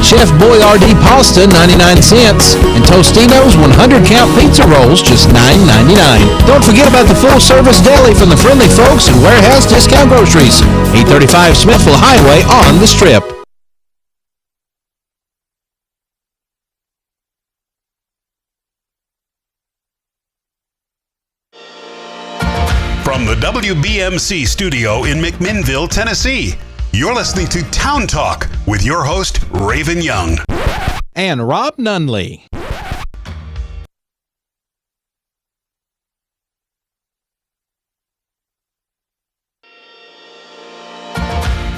Chef Boyardee pasta, 99 cents. And Tostino's 100-count pizza rolls, just $9.99. Don't forget about the full-service deli from the friendly folks at Warehouse Discount Groceries. 835 Smithville Highway on the Strip. From the WBMC studio in McMinnville, Tennessee, you're listening to Town Talk with your host, Raven Young. And Rob Nunley.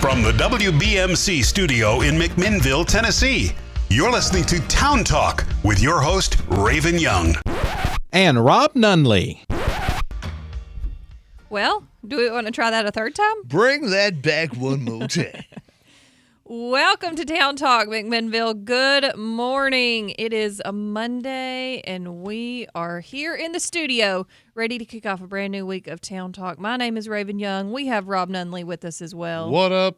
From the WBMC studio in McMinnville, Tennessee, you're listening to Town Talk with your host, Raven Young. And Rob Nunley. Well, do we want to try that a third time? Bring that back one more time. Welcome to Town Talk, McMinnville. Good morning. It is a Monday, and we are here in the studio, ready to kick off a brand new week of Town Talk. My name is Raven Young. We have Rob Nunley with us as well. What up?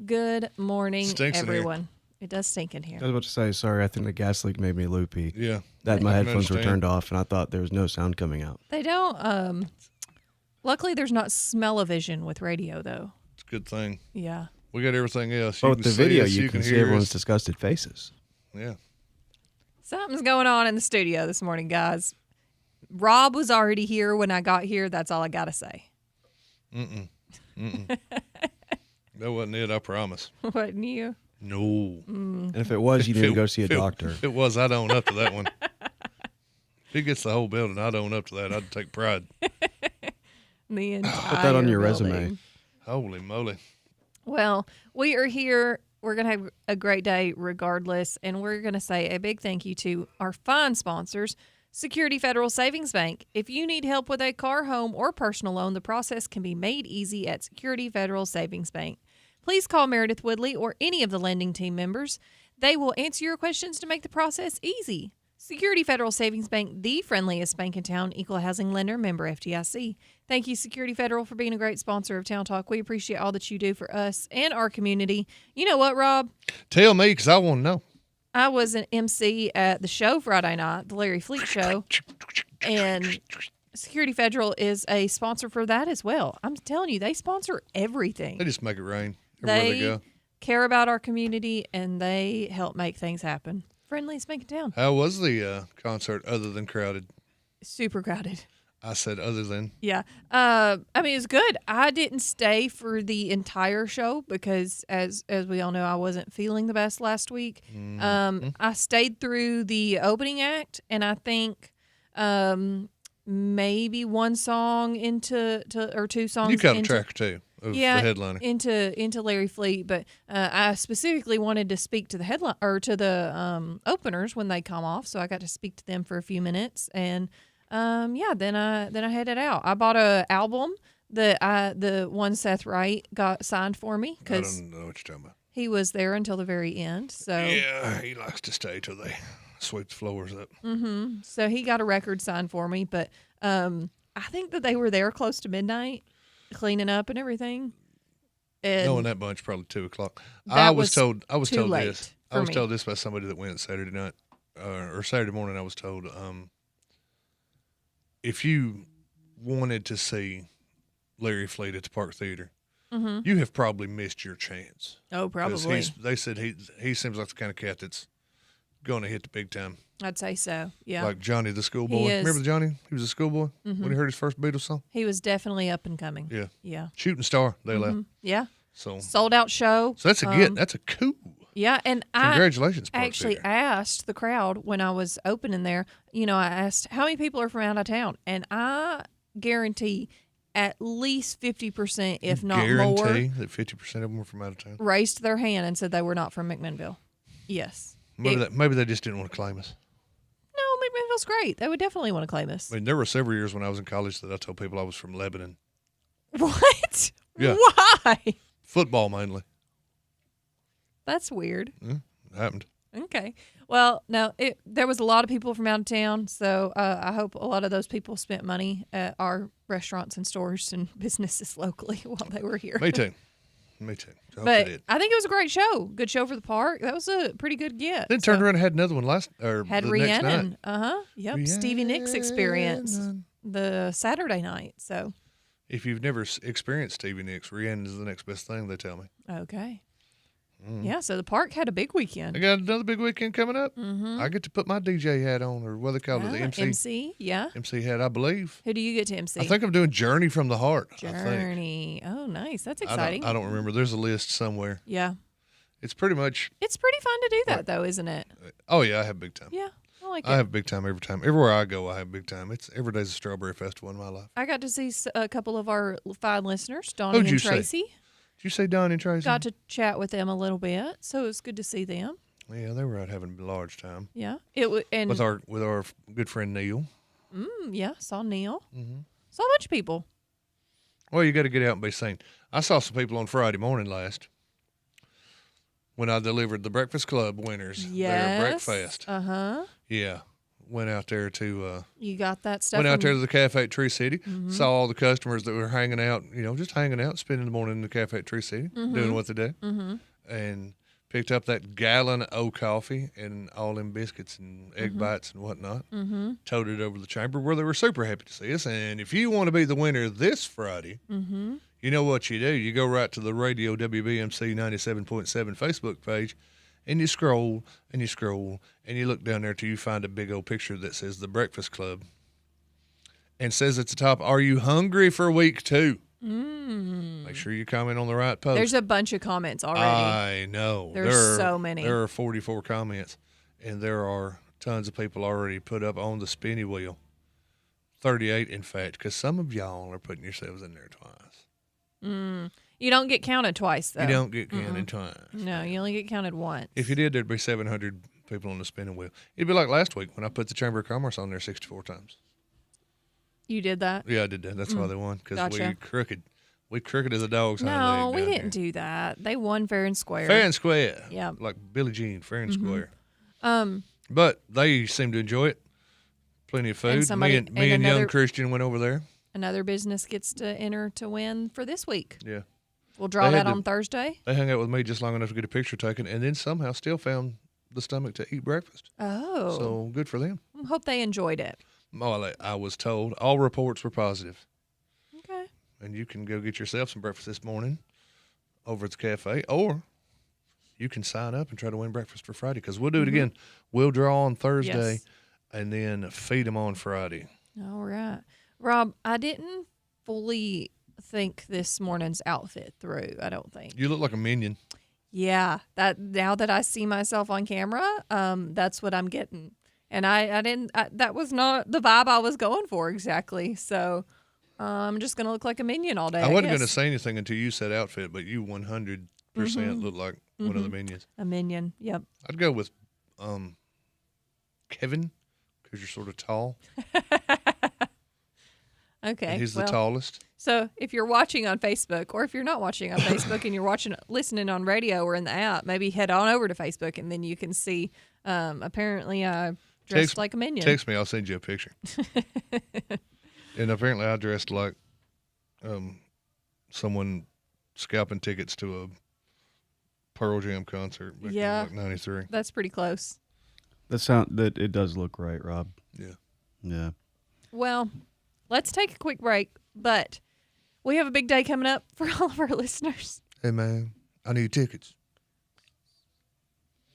Good morning, Stinks everyone. It does stink in I here. was about to say, sorry, I think the gas leak made me loopy. Yeah. That my I can headphones were understand. turned off, and I thought there was no sound coming out. They don't, luckily there's not smell-o-vision with radio, though. It's a good thing. Yeah. We got everything else. But You with can the see video, us, you can see hear everyone's us. disgusted faces. Yeah. Something's going on in the studio this morning, guys. Rob was already here when I got here. That's all I got to say. That wasn't it, I promise. Wasn't you? No. And if it was, you need to go see a doctor. If it was, I'd own up to that one. If he gets the whole building, I'd own up to that. I'd take pride. The entire Put that on your building. resume. Holy moly. Well, we are here. We're going to have a great day regardless, and we're going to say a big thank you to our fine sponsors, Security Federal Savings Bank. If you need help with a car, home, or personal loan, the process can be made easy at Security Federal Savings Bank. Please call Meredith Woodley or any of the lending team members. They will answer your questions to make the process easy. Security Federal Savings Bank, the friendliest bank in town, equal housing lender, member FDIC. Thank you, Security Federal, for being a great sponsor of Town Talk. We appreciate all that you do for us and our community. You know what, Rob? Tell me, because I want to know. I was an MC at the show Friday night, the Larry Fleet Show, and Security Federal is a sponsor for that as well. I'm telling you, they sponsor everything. They just make it rain everywhere they go. Care about our community, and they help make things happen. Friendliest bank in town. How was the concert other than crowded? Super crowded. I said other than. Yeah. I mean, it was good. I didn't stay for the entire show because, as we all know, I wasn't feeling the best last week. I stayed through the opening act, and I think maybe one song or two songs. You got a into, track or two of the yeah, headliner. into Larry Fleet, but I specifically wanted to speak to the headline or to the openers when they come off, so I got to speak to them for a few minutes, and then I headed out. I bought a album that the one Seth Wright got signed for me I because don't know what you're talking about. he was there until the very end. So Yeah, he likes to stay till they sweep the floors up. so he got a record signed for me, but I think that they were there close to midnight, cleaning up and everything. And Knowing that bunch, probably 2:00. That I was was told too late this. I for was me. told this by somebody that went Saturday night or Saturday morning. I was told if you wanted to see Larry Fleet at the Park Theater, you have probably missed your chance. oh, 'Cause probably. they said he seems like the kind of cat that's going to hit the big time. I'd say so. Yeah. Like Johnny the schoolboy. is. Remember Johnny? He was a schoolboy when he heard his first Beatles song. He was definitely up and coming. Yeah, Yeah. shooting star. They left. Yeah. So Sold out show. that's a get. That's a coup. Yeah. And Congratulations, I Park actually Theater. asked the crowd when I was opening there, I asked how many people are from out of town. And I guarantee at least 50%, if not more, Guarantee that 50% of them were from out of town. raised their hand and said they were not from McMinnville. Yes. Maybe they just didn't want to claim us. No, McMinnville's great. They would definitely want to claim us. I mean, there were several years when I was in college that I told people I was from Lebanon. What? Yeah. Why? Football mainly. That's weird. It happened. Okay. Well, no, there was a lot of people from out of town, so I hope a lot of those people spent money at our restaurants and stores and businesses locally while they were here. Me too. Me too. I hope But they did. I think it was a great show. Good show for the park. That was a pretty good get. Then turned around and had another one had the next night. Rhiannon. Yep. Stevie Nicks experience Rhiannon. the Saturday night. So If you've never experienced Stevie Nicks, Rhiannon is the next best thing, they tell me. okay. Yeah, so the park had a big I weekend. got another big weekend coming up. I get to put my DJ hat on, or what they call it, the MC. MC, yeah. MC hat, I believe. Who do you get to MC? I think I'm doing Journey from the Heart. I think. Journey. Oh, nice. That's exciting. I don't remember. There's a list somewhere. Yeah. It's pretty much. It's pretty fun to do that, though, isn't it? Oh yeah, I have big time. Yeah, I like it. I have big time every time. Everywhere I go, I have big time. It's every day's a strawberry festival in my life. I got to see a couple of our fine listeners, Donnie Who'd you and see? Tracy. Did you say Don and Tracy? Got to chat with them a little bit, so it was good to see them. Yeah, they were out having a large time Yeah, it was, and with our good friend Neil. yeah, saw Neil. Mm-hmm. Saw a bunch of people. Well, you got to get out and be seen. I saw some people on Friday morning last when I delivered the Breakfast Club winners Yes. their breakfast. Yeah, went out there to You got that stuff. went out there in- to the cafe at Tree City. Saw all the customers that were hanging out. Just hanging out, spending the morning in the cafe at Tree City, doing what they do, and picked up that gallon of coffee and all them biscuits and egg bites and whatnot. Toted it over to the chamber where they were super happy to see us. And if you want to be the winner this Friday, you know what you do. You go right to the Radio WBMC 97.7 Facebook page, and you scroll and you scroll and you look down there till you find a big old picture that says The Breakfast Club and says at the top, "Are you hungry for week 2?" Make sure you comment on the right post. There's a bunch of comments already. I know. There's so many. There are 44 comments, and there are tons of people already put up on the spinny wheel. 38, in fact, because some of y'all are putting yourselves in there twice. You don't get counted twice, though. You don't get counted twice. No, you only get counted once. If you did, there'd be 700 people on the spinning wheel. It'd be like last week when I put the Chamber of Commerce on there 64 times. You did that? Yeah, I did that. That's why they won, because Gotcha. we crooked. We crooked as a dog's hind No, leg we down didn't here. do that. They won fair and square. Fair and square. Yeah. Like Billie Jean, fair and square. Um, But they seem to enjoy it. Plenty of food. somebody- me and and young another- Christian went over there. Another business gets to enter to win for this week. Yeah. We'll draw They had that to- on Thursday. They hung out with me just long enough to get a picture taken, and then somehow still found the stomach to eat breakfast. Oh, So good for them. hope they enjoyed it. Well, I was told all reports were positive. Okay. And you can go get yourself some breakfast this morning over at the cafe, or you can sign up and try to win breakfast for Friday, because we'll do it again. We'll draw on Thursday Yes. and then feed them on Friday. All right. Rob, I didn't fully think this morning's outfit through, I don't think. You look like a minion. Yeah, that now that I see myself on camera, that's what I'm getting. And I didn't, that was not the vibe I was going for exactly. So I'm just going to look like a minion all day. I wasn't guess. going to say anything until you said outfit, but you 100% look like one of the minions. A minion, yep. I'd go with Kevin, because you're sort of tall. Okay. And he's the well, tallest. So if you're watching on Facebook, or if you're not watching on Facebook and you're listening on radio or in the app, maybe head on over to Facebook and then you can see. Apparently, I dressed like a minion. Text me, I'll send you a picture. And apparently, I dressed like someone scalping tickets to a Pearl Jam concert back Yeah. in like 93. That's pretty close. That it does look right, Rob. Yeah. Yeah. Well, let's take a quick break, but we have a big day coming up for all of our listeners. Hey, man, I need tickets.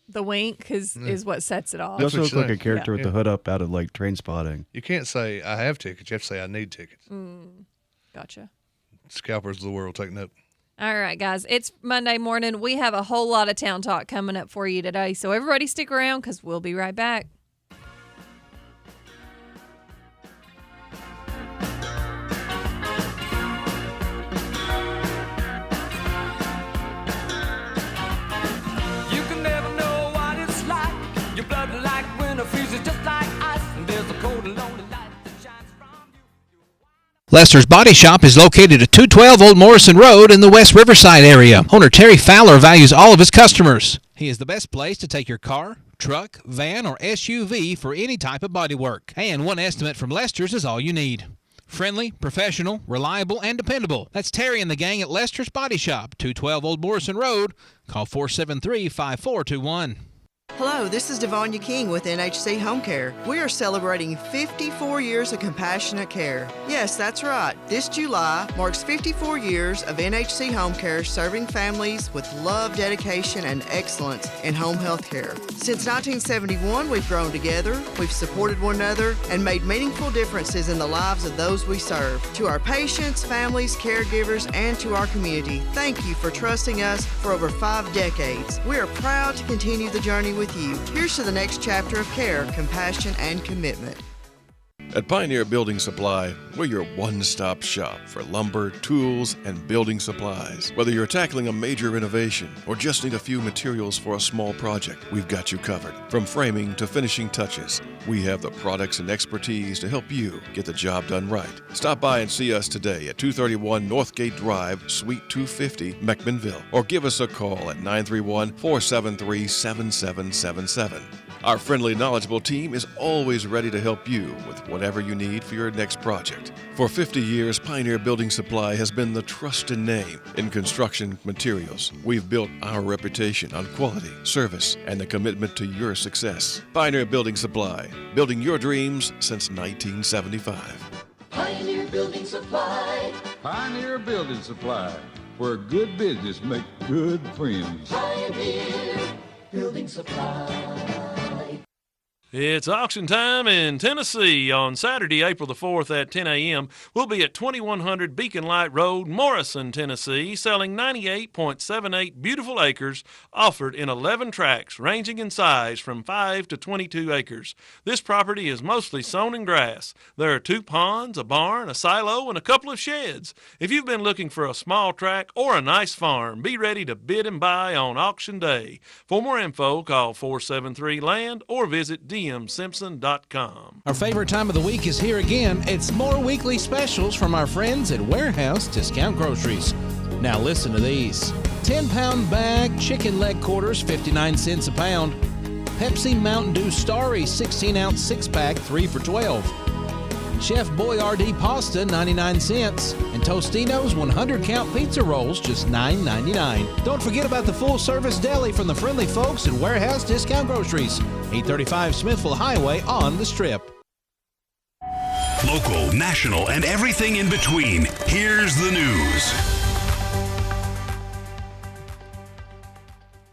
The wink is what sets it off. You also what look you like a think. character Yeah. with the hood up out of like Train Spotting. You can't say I have tickets. You have to say I need tickets. Gotcha. Scalpers of the world, take note. All right, guys, it's Monday morning. We have a whole lot of town talk coming up for you today, so everybody stick around because we'll be right back. You can never know what it's like. Your blood like winter freezes just like ice. And there's a cold and lonely light that shines from you. Lester's Body Shop is located at 212 Old Morrison Road in the West Riverside area. Owner Terry Fowler values all of his customers. He is the best place to take your car, truck, van, or SUV for any type of body work. And one estimate from Lester's is all you need. Friendly, professional, reliable, and dependable. That's Terry and the gang at Lester's Body Shop, 212 Old Morrison Road. Call 473-5421. Hello, this is Devonia King with NHC Home Care. We are celebrating 54 years of compassionate care. Yes, that's right. This July marks 54 years of NHC Home Care serving families with love, dedication, and excellence in home health care. Since 1971, we've grown together, we've supported one another, and made meaningful differences in the lives of those we serve. To our patients, families, caregivers, and to our community, thank you for trusting us for over 5 decades. We are proud to continue the journey with you. Here's to the next chapter of care, compassion, and commitment. At Pioneer Building Supply, we're your one-stop shop for lumber, tools, and building supplies. Whether you're tackling a major renovation or just need a few materials for a small project, we've got you covered. From framing to finishing touches, we have the products and expertise to help you get the job done right. Stop by and see us today at 231 Northgate Drive, Suite 250, McMinnville, or give us a call at 931-473-7777. Our friendly, knowledgeable team is always ready to help you with whatever you need for your next project. For 50 years, Pioneer Building Supply has been the trusted name in construction materials. We've built our reputation on quality, service, and the commitment to your success. Pioneer Building Supply, building your dreams since 1975. Pioneer Building Supply. Pioneer Building Supply, where good business make good friends. Pioneer Building Supply. It's auction time in Tennessee on Saturday, April the 4th at 10 a.m. We'll be at 2100 Beacon Light Road, Morrison, Tennessee, selling 98.78 beautiful acres offered in 11 tracts ranging in size from 5 to 22 acres. This property is mostly sown in grass. There are 2 ponds, a barn, a silo, and a couple of sheds. If you've been looking for a small tract or a nice farm, be ready to bid and buy on auction day. For more info, call 473-LAND or visit dmsimpson.com. Our favorite time of the week is here again. It's more weekly specials from our friends at Warehouse Discount Groceries. Now listen to these. 10-pound bag chicken leg quarters, 59 cents a pound. Pepsi Mountain Dew Starry 16-ounce 6-pack, 3 for $12. Chef Boyardee pasta, 99 cents. And Tostino's 100-count pizza rolls, just $9.99. Don't forget about the full-service deli from the friendly folks at Warehouse Discount Groceries, 835 Smithville Highway on the Strip. Local, national, and everything in between. Here's the news.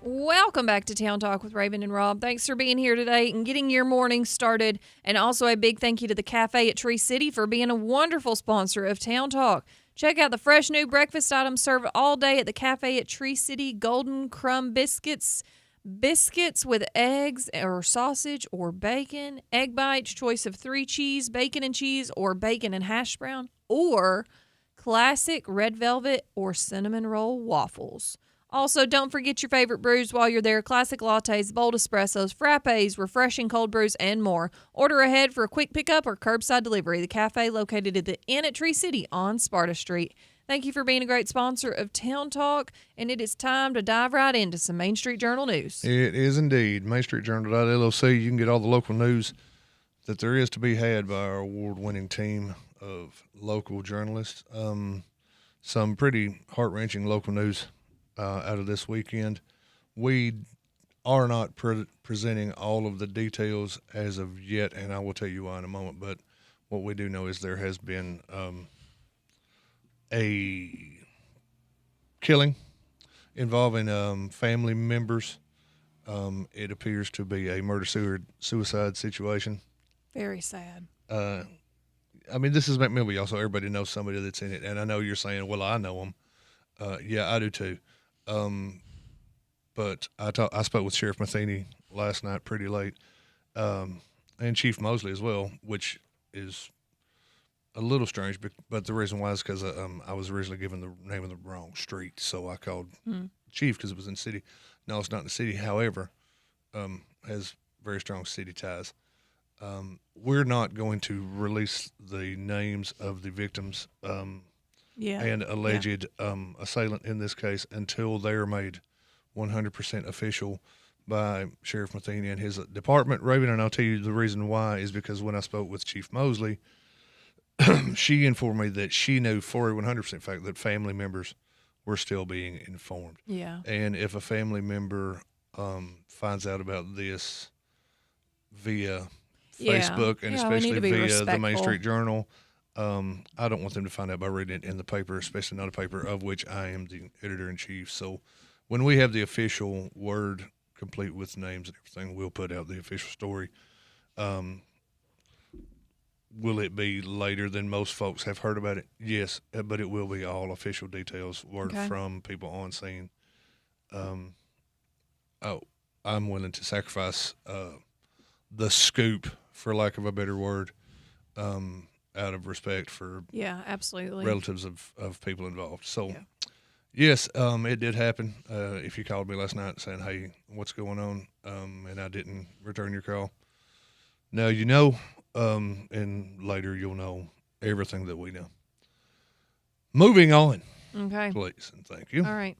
Welcome back to Town Talk with Raven and Rob. Thanks for being here today and getting your morning started. And also a big thank you to the Cafe at Tree City for being a wonderful sponsor of Town Talk. Check out the fresh new breakfast items served all day at the Cafe at Tree City. Golden crumb biscuits with eggs or sausage or bacon, egg bites, choice of 3 cheese, bacon and cheese, or bacon and hash brown, or classic red velvet or cinnamon roll waffles. Also, don't forget your favorite brews while you're there. Classic lattes, bold espressos, frappes, refreshing cold brews, and more. Order ahead for a quick pickup or curbside delivery. The cafe located at the Inn at Tree City on Sparta Street. Thank you for being a great sponsor of Town Talk, and it is time to dive right into some Main Street Journal news. It is indeed. MainStreetJournal.LLC. You can get all the local news that there is to be had by our award-winning team of local journalists. Some pretty heart-wrenching local news out of this weekend. We are not presenting all of the details as of yet, and I will tell you why in a moment, but what we do know is there has been a killing involving family members. It appears to be a murder-suicide situation. Very sad. I mean, this is McMinnville, so everybody knows somebody that's in it, and I know you're saying, well, I know them. Yeah, I do too. But I spoke with Sheriff Matheny last night pretty late, and Chief Mosley as well, which is a little strange, but the reason why is because I was originally given the name of the wrong street, so I called Chief because it was in the city. No, it's not in the city. However, has very strong city ties. We're not going to release the names of the victims and alleged assailant in this case until they are made 100% official by Sheriff Matheny and his department. Raven, and I'll tell you the reason why is because when I spoke with Chief Mosley, she informed me that she knew for a 100% fact that family members were still being informed. Yeah. And if a family member finds out about this via Facebook and Yeah, we need especially to be via the Main respectful. Street Journal, I don't want them to find out by reading it in the paper, especially not a paper of which I am the editor-in-chief. So when we have the official word complete with names and everything, we'll put out the official story. Will it be later than most folks have heard about it? Yes, but it will be all official details, word Okay. from people on scene. I'm willing to sacrifice the scoop, for lack of a better word, out of respect for Yeah, absolutely. relatives of people involved. So, yes, it did happen. If you called me last night saying, hey, what's going on, and I didn't return your call, now you know, and later you'll know everything that we know. Moving on, Okay. please, and thank you. All right.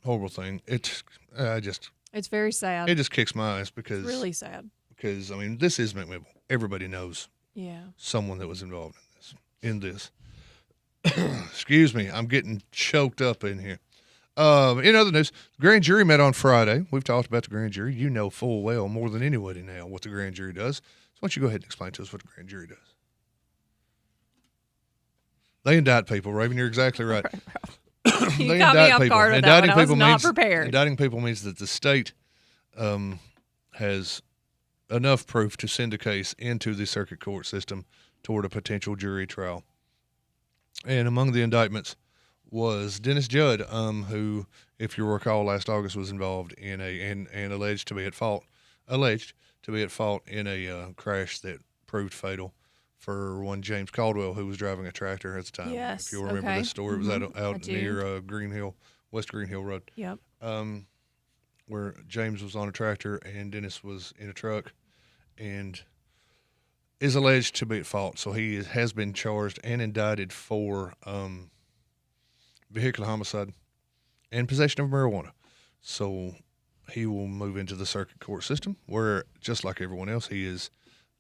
Horrible thing. It's Very sad. it just kicks my ass because It's really sad. I mean, this is McMinnville. Everybody knows Yeah. someone that was involved in this. Excuse me, I'm getting choked up in here. In other news, the grand jury met on Friday. We've talked about the grand jury. You know full well, more than anybody now, what the grand jury does. So why don't you go ahead and explain to us what the grand jury does? They indict people, Raven. You're exactly right. You They caught me indict off people. guard with that Indicting one. I was people not means- prepared. Indicting people means that the state has enough proof to send a case into the circuit court system toward a potential jury trial. And among the indictments was Dennis Judd, who, if you recall, last August was involved in and alleged to be at fault in a crash that proved fatal for one James Caldwell, who was driving a tractor at the time. Yes, If you'll remember okay. this story, it was I out do. near Green Hill, West Green Hill Road. Yep. Where James was on a tractor and Dennis was in a truck and is alleged to be at fault. So he has been charged and indicted for vehicular homicide and possession of marijuana. So he will move into the circuit court system where, just like everyone else, he is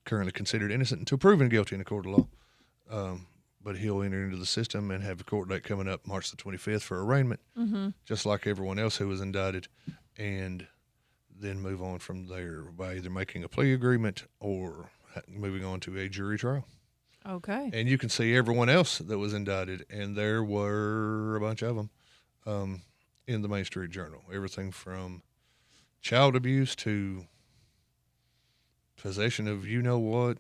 currently considered innocent until proven guilty in a court of law. But he'll enter into the system and have a court date coming up March the 25th for arraignment, just like everyone else who was indicted, and then move on from there by either making a plea agreement or moving on to a jury trial. Okay. And you can see everyone else that was indicted, and there were a bunch of them in the Main Street Journal. Everything from child abuse to possession of you-know-what,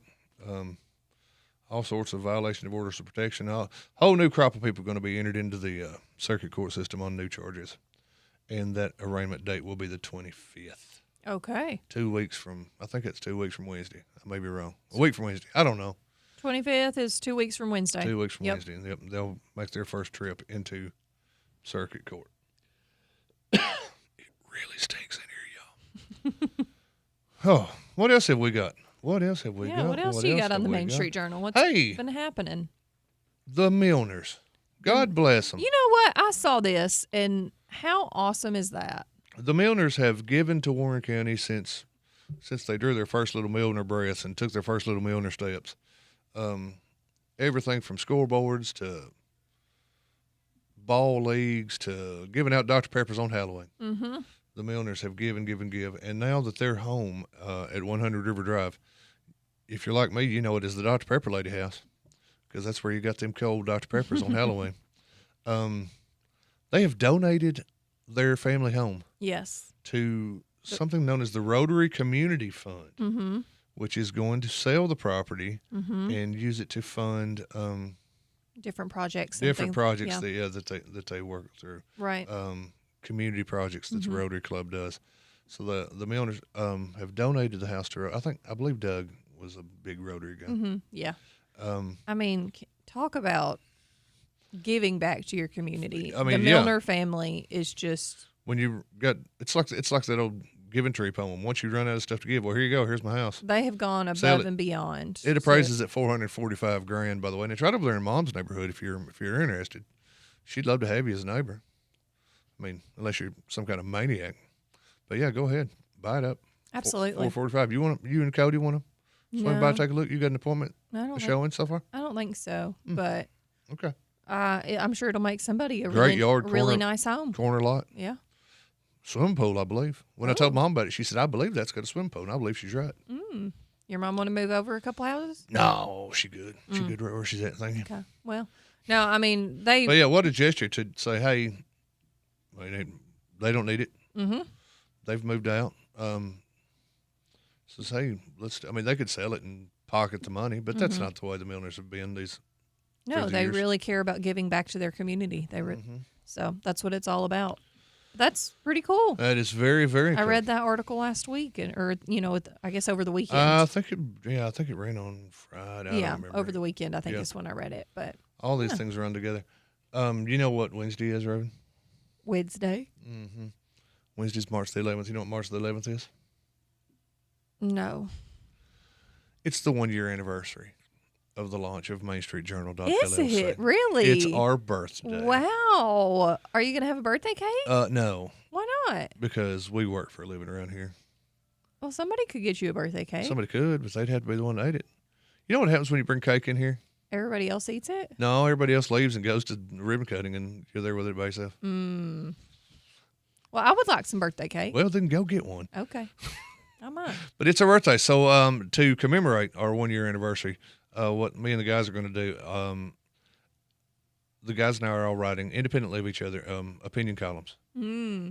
all sorts of violation of orders of protection. A whole new crop of people are going to be entered into the circuit court system on new charges. And that arraignment date will be the 25th. Okay. 2 weeks from, I think it's 2 weeks from Wednesday. I may be wrong. A week from Wednesday. I don't know. 25th is 2 weeks from Wednesday. 2 weeks from Yep. Wednesday. And they'll make their first trip into circuit court. It really stinks in here, y'all. Oh, what else have we got? What else have we got? Yeah, what else you got on the have we Main got? Street Journal? What's Hey! been happening? The Milners. God bless them. You know what? I saw this, and how awesome is that? The Milners have given to Warren County since they drew their first little Milner breaths and took their first little Milner steps. Everything from scoreboards to ball leagues to giving out Dr. Peppers on Halloween. Mm-hmm. The Milners have given. And now that they're home at 100 River Drive, if you're like me, you know it is the Dr. Pepper Lady House because that's where you got them cold Dr. Peppers on Halloween. They have donated their family home Yes. to something known as the Rotary Community Fund, Mm-hmm. which is going to sell the property Mm-hmm. and use it to fund Different projects. and different things. projects Yeah. that they work through. Right. Community projects that the Rotary Club does. So the Milners have donated the house to. I believe Doug was a big Rotary guy. Mm-hmm. Yeah. I mean, talk about giving back to your community. I mean, the yeah. Milner family is just When you got it's like that old Giving Tree poem. Once you run out of stuff to give, well, here you go. Here's my house. they have gone Sell above it. and beyond. It appraises at $445,000, by the way. And it's right over there in Mom's neighborhood. If you're interested, she'd love to have you as a neighbor. I mean, unless you're some kind of maniac. But yeah, go ahead, buy it up. Absolutely. 445. You and Cody want to Swing by, take a look. You got an appointment showing so far? I don't think so, but Okay. I'm sure it'll make somebody a Great yard, really corner- nice home. Corner lot. Yeah. Swimming pool, I believe. When I told Mom about it, she said, I believe that's got a swimming pool. And I believe she's right. Your mom want to move over a couple houses? No, she good. She good right where she's at, thank you. Okay. Well, no, I mean, they. But yeah, what a gesture to say, hey, they don't need it. Mm-hmm. They've moved out. Says, hey, they could sell it and pocket the money, but that's not the way the Milners have been these No, 50 they years. really care about giving back to their community. So that's what it's all about. That's pretty cool. That is very, very cool. I read that article last week, I guess over the weekend. I think it ran on Friday. I don't remember. Over the weekend, I think is when I read it. But all these things run together. You know what Wednesday is, Raven? Wednesday? Mm-hmm. Wednesday's March the 11th. You know what March the 11th is? No. It's the 1-year anniversary of the launch of Main Street Journal. Is LLC. it really? It's our birthday. Wow. Are you going to have a birthday cake? No. Why not? Because we work for a living around here. Well, somebody could get you a birthday cake. Somebody could, but they'd have to be the one that ate it. You know what happens when you bring cake in here? Everybody else eats it? No, everybody else leaves and goes to ribbon cutting, and you're there with it by yourself. Well, I would like some birthday cake. Well, then go get one. Okay. I might. But it's our birthday, so to commemorate our 1-year anniversary, what me and the guys are going to do, the guys and I are all writing independently of each other opinion columns,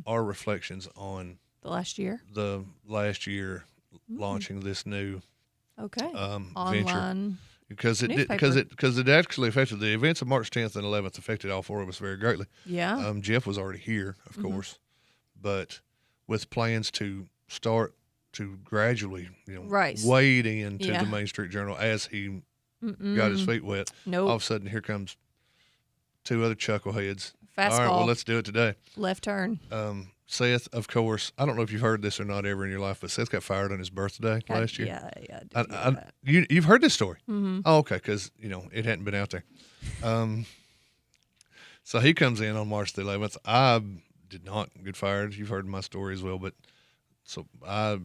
our reflections on The last year? the last year launching this new Okay. venture. Online. Because it actually affected the events of March 10th and 11th affected all four of us very greatly. Yeah. Jeff was already here, of course, but with plans to start to gradually, Right. wade into Yeah. the Main Street Journal as he got his feet wet. Nope. All of a sudden, here comes two other chuckleheads. Fastball. All right, well, let's do it today. Left turn. Seth, of course, I don't know if you've heard this or not ever in your life, but Seth got fired on his birthday last year. Yeah. I did hear that. You've heard this story? Mm-hmm. Oh, okay, because, it hadn't been out there. So he comes in on March the 11th. I did not get fired. You've heard my story as well, but so I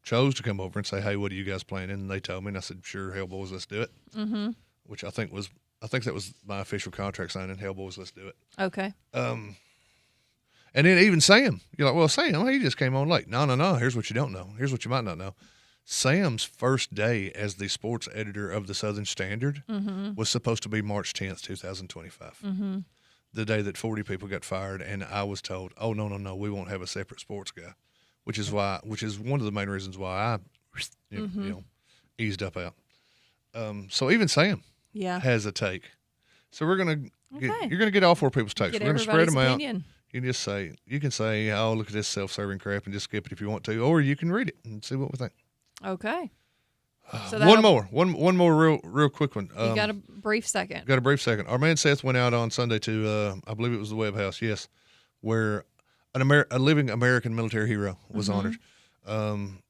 chose to come over and say, hey, what are you guys planning? And they told me, and I said, sure, hell boys, let's do it. Mm-hmm. Which I think that was my official contract signing, hell boys, let's do it. Okay. And then even Sam, you're like, well, Sam, he just came on late. No. Here's what you don't know. Here's what you might not know. Sam's first day as the sports editor of the Southern Standard was supposed to be March 10th, 2025. Mm-hmm. The day that 40 people got fired, and I was told, oh, no, we won't have a separate sports guy, which is one of the main reasons why I eased up out. So even Sam has a take. So you're going to get all four people's takes. Get We're going to spread them opinion. out. You can say, oh, look at this self-serving crap and just skip it if you want to, or you can read it and see what we think. Okay. So one more real quick one. You got a brief second. Got a brief second. Our man Seth went out on Sunday to, I believe it was the Webb House, yes, where a living American military hero was honored.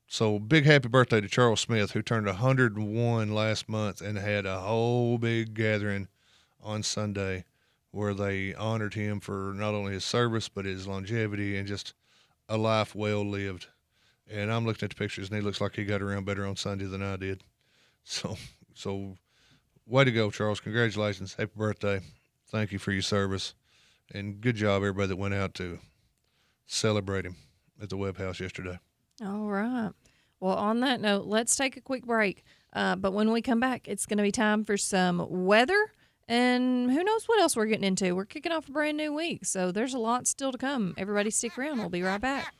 So big happy birthday to Charles Smith, who turned 101 last month and had a whole big gathering on Sunday where they honored him for not only his service but his longevity and just a life well lived. And I'm looking at the pictures, and he looks like he got around better on Sunday than I did. So way to go, Charles. Congratulations. Happy birthday. Thank you for your service. And good job, everybody that went out to celebrate him at the Webb House yesterday. All right. Well, on that note, let's take a quick break. But when we come back, it's going to be time for some weather. And who knows what else we're getting into. We're kicking off a brand new week, so there's a lot still to come. Everybody stick around. We'll be right back.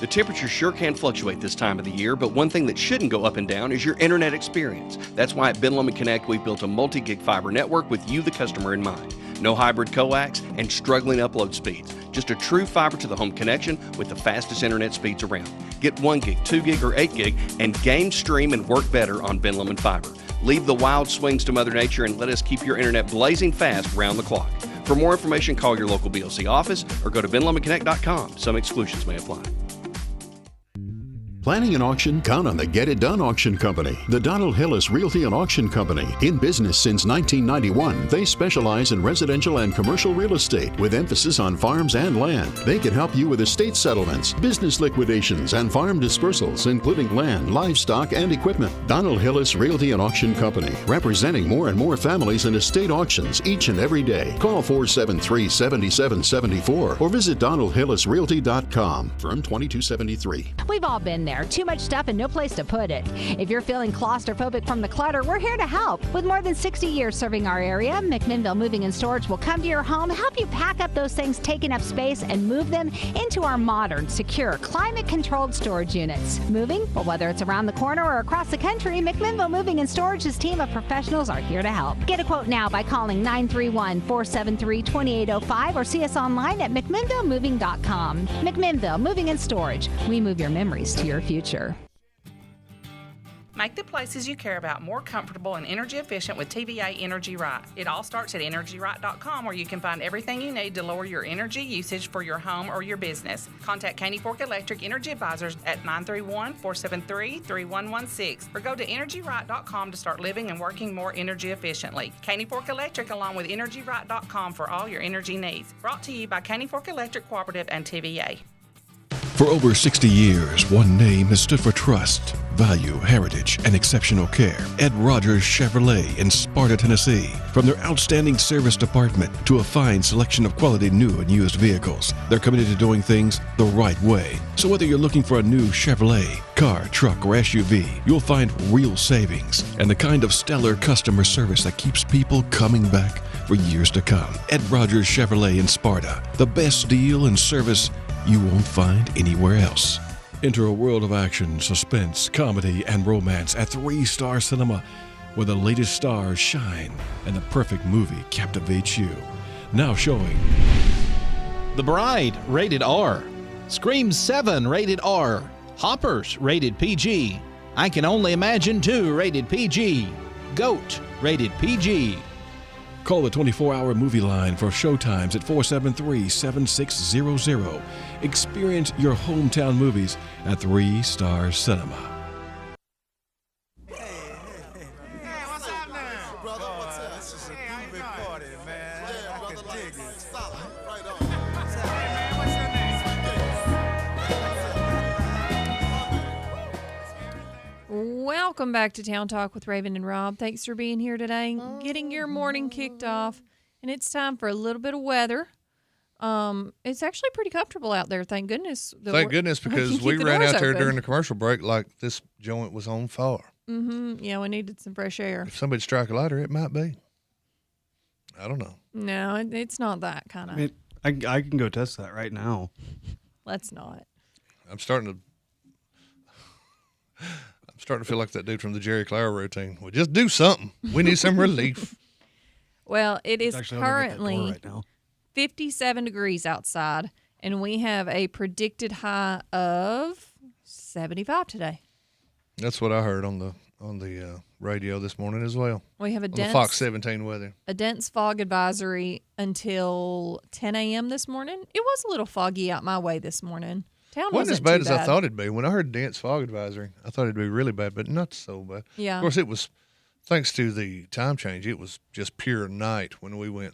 The temperature sure can fluctuate this time of the year, but one thing that shouldn't go up and down is your internet experience. That's why at Ben Lomond Connect, we've built a multi-gig fiber network with you, the customer, in mind. No hybrid coax and struggling upload speeds. Just a true fiber to the home connection with the fastest internet speeds around. Get 1 gig, 2 gig, or 8 gig and game, stream, and work better on Ben Lomond Fiber. Leave the wild swings to Mother Nature and let us keep your internet blazing fast round the clock. For more information, call your local BLC office or go to benlomondconnect.com. Some exclusions may apply. Planning an auction? Count on the Get It Done Auction Company. The Donald Hillis Realty and Auction Company. In business since 1991, they specialize in residential and commercial real estate with emphasis on farms and land. They can help you with estate settlements, business liquidations, and farm dispersals, including land, livestock, and equipment. Donald Hillis Realty and Auction Company, representing more and more families in estate auctions each and every day. Call 473-7774 or visit DonaldHillisRealty.com. Firm 2273. We've all been there. Too much stuff and no place to put it. If you're feeling claustrophobic from the clutter, we're here to help. With more than 60 years serving our area, McMinnville Moving and Storage will come to your home, help you pack up those things taking up space, and move them into our modern, secure, climate-controlled storage units. Moving? Well, whether it's around the corner or across the country, McMinnville Moving and Storage's team of professionals are here to help. Get a quote now by calling 931-473-2805 or see us online at McMinnvilleMoving.com. McMinnville Moving and Storage. We move your memories to your future. Make the places you care about more comfortable and energy efficient with TVA Energy Right. It all starts at EnergyRight.com, where you can find everything you need to lower your energy usage for your home or your business. Contact Caney Fork Electric Energy Advisors at 931-473-3116 or go to EnergyRight.com to start living and working more energy efficiently. Caney Fork Electric along with EnergyRight.com for all your energy needs. Brought to you by Caney Fork Electric Cooperative and TVA. For over 60 years, one name has stood for trust, value, heritage, and exceptional care. Ed Rogers Chevrolet in Sparta, Tennessee. From their outstanding service department to a fine selection of quality new and used vehicles, they're committed to doing things the right way. So whether you're looking for a new Chevrolet, car, truck, or SUV, you'll find real savings and the kind of stellar customer service that keeps people coming back for years to come. Ed Rogers Chevrolet in Sparta. The best deal and service you won't find anywhere else. Enter a world of action, suspense, comedy, and romance at 3-Star Cinema, where the latest stars shine and the perfect movie captivates you. Now showing The Bride, rated R. Scream 7, rated R. Hoppers, rated PG. I Can Only Imagine 2, rated PG. Goat, rated PG. Call the 24-hour movie line for showtimes at 473-7600. Experience your hometown movies at 3-Star Cinema. Welcome back to Town Talk with Raven and Rob. Thanks for being here today, getting your morning kicked off. And it's time for a little bit of weather. It's actually pretty comfortable out there, thank goodness. Thank goodness, because we ran out there during the commercial break like this joint was on fire. Mm-hmm. Yeah, we needed some fresh air. If somebody strike a lighter, it might be. I don't know. No, it's not that kind of. I can go test that right now. Let's not. I'm starting to feel like that dude from the Jerry Clower routine. Well, just do something. We need some relief. Well, it is Actually, currently right now. 57 degrees outside, and we have a predicted high of 75 today. That's what I heard on the radio this morning as well. We have a dense Fox 17 weather. A dense fog advisory until 10 a.m. this morning. It was a little foggy out my way this morning. Town wasn't as too bad as I thought it'd be. When I heard dense fog advisory, I thought it'd be really bad, but not so bad. Yeah. Of course, it was, thanks to the time change, it was just pure night when we went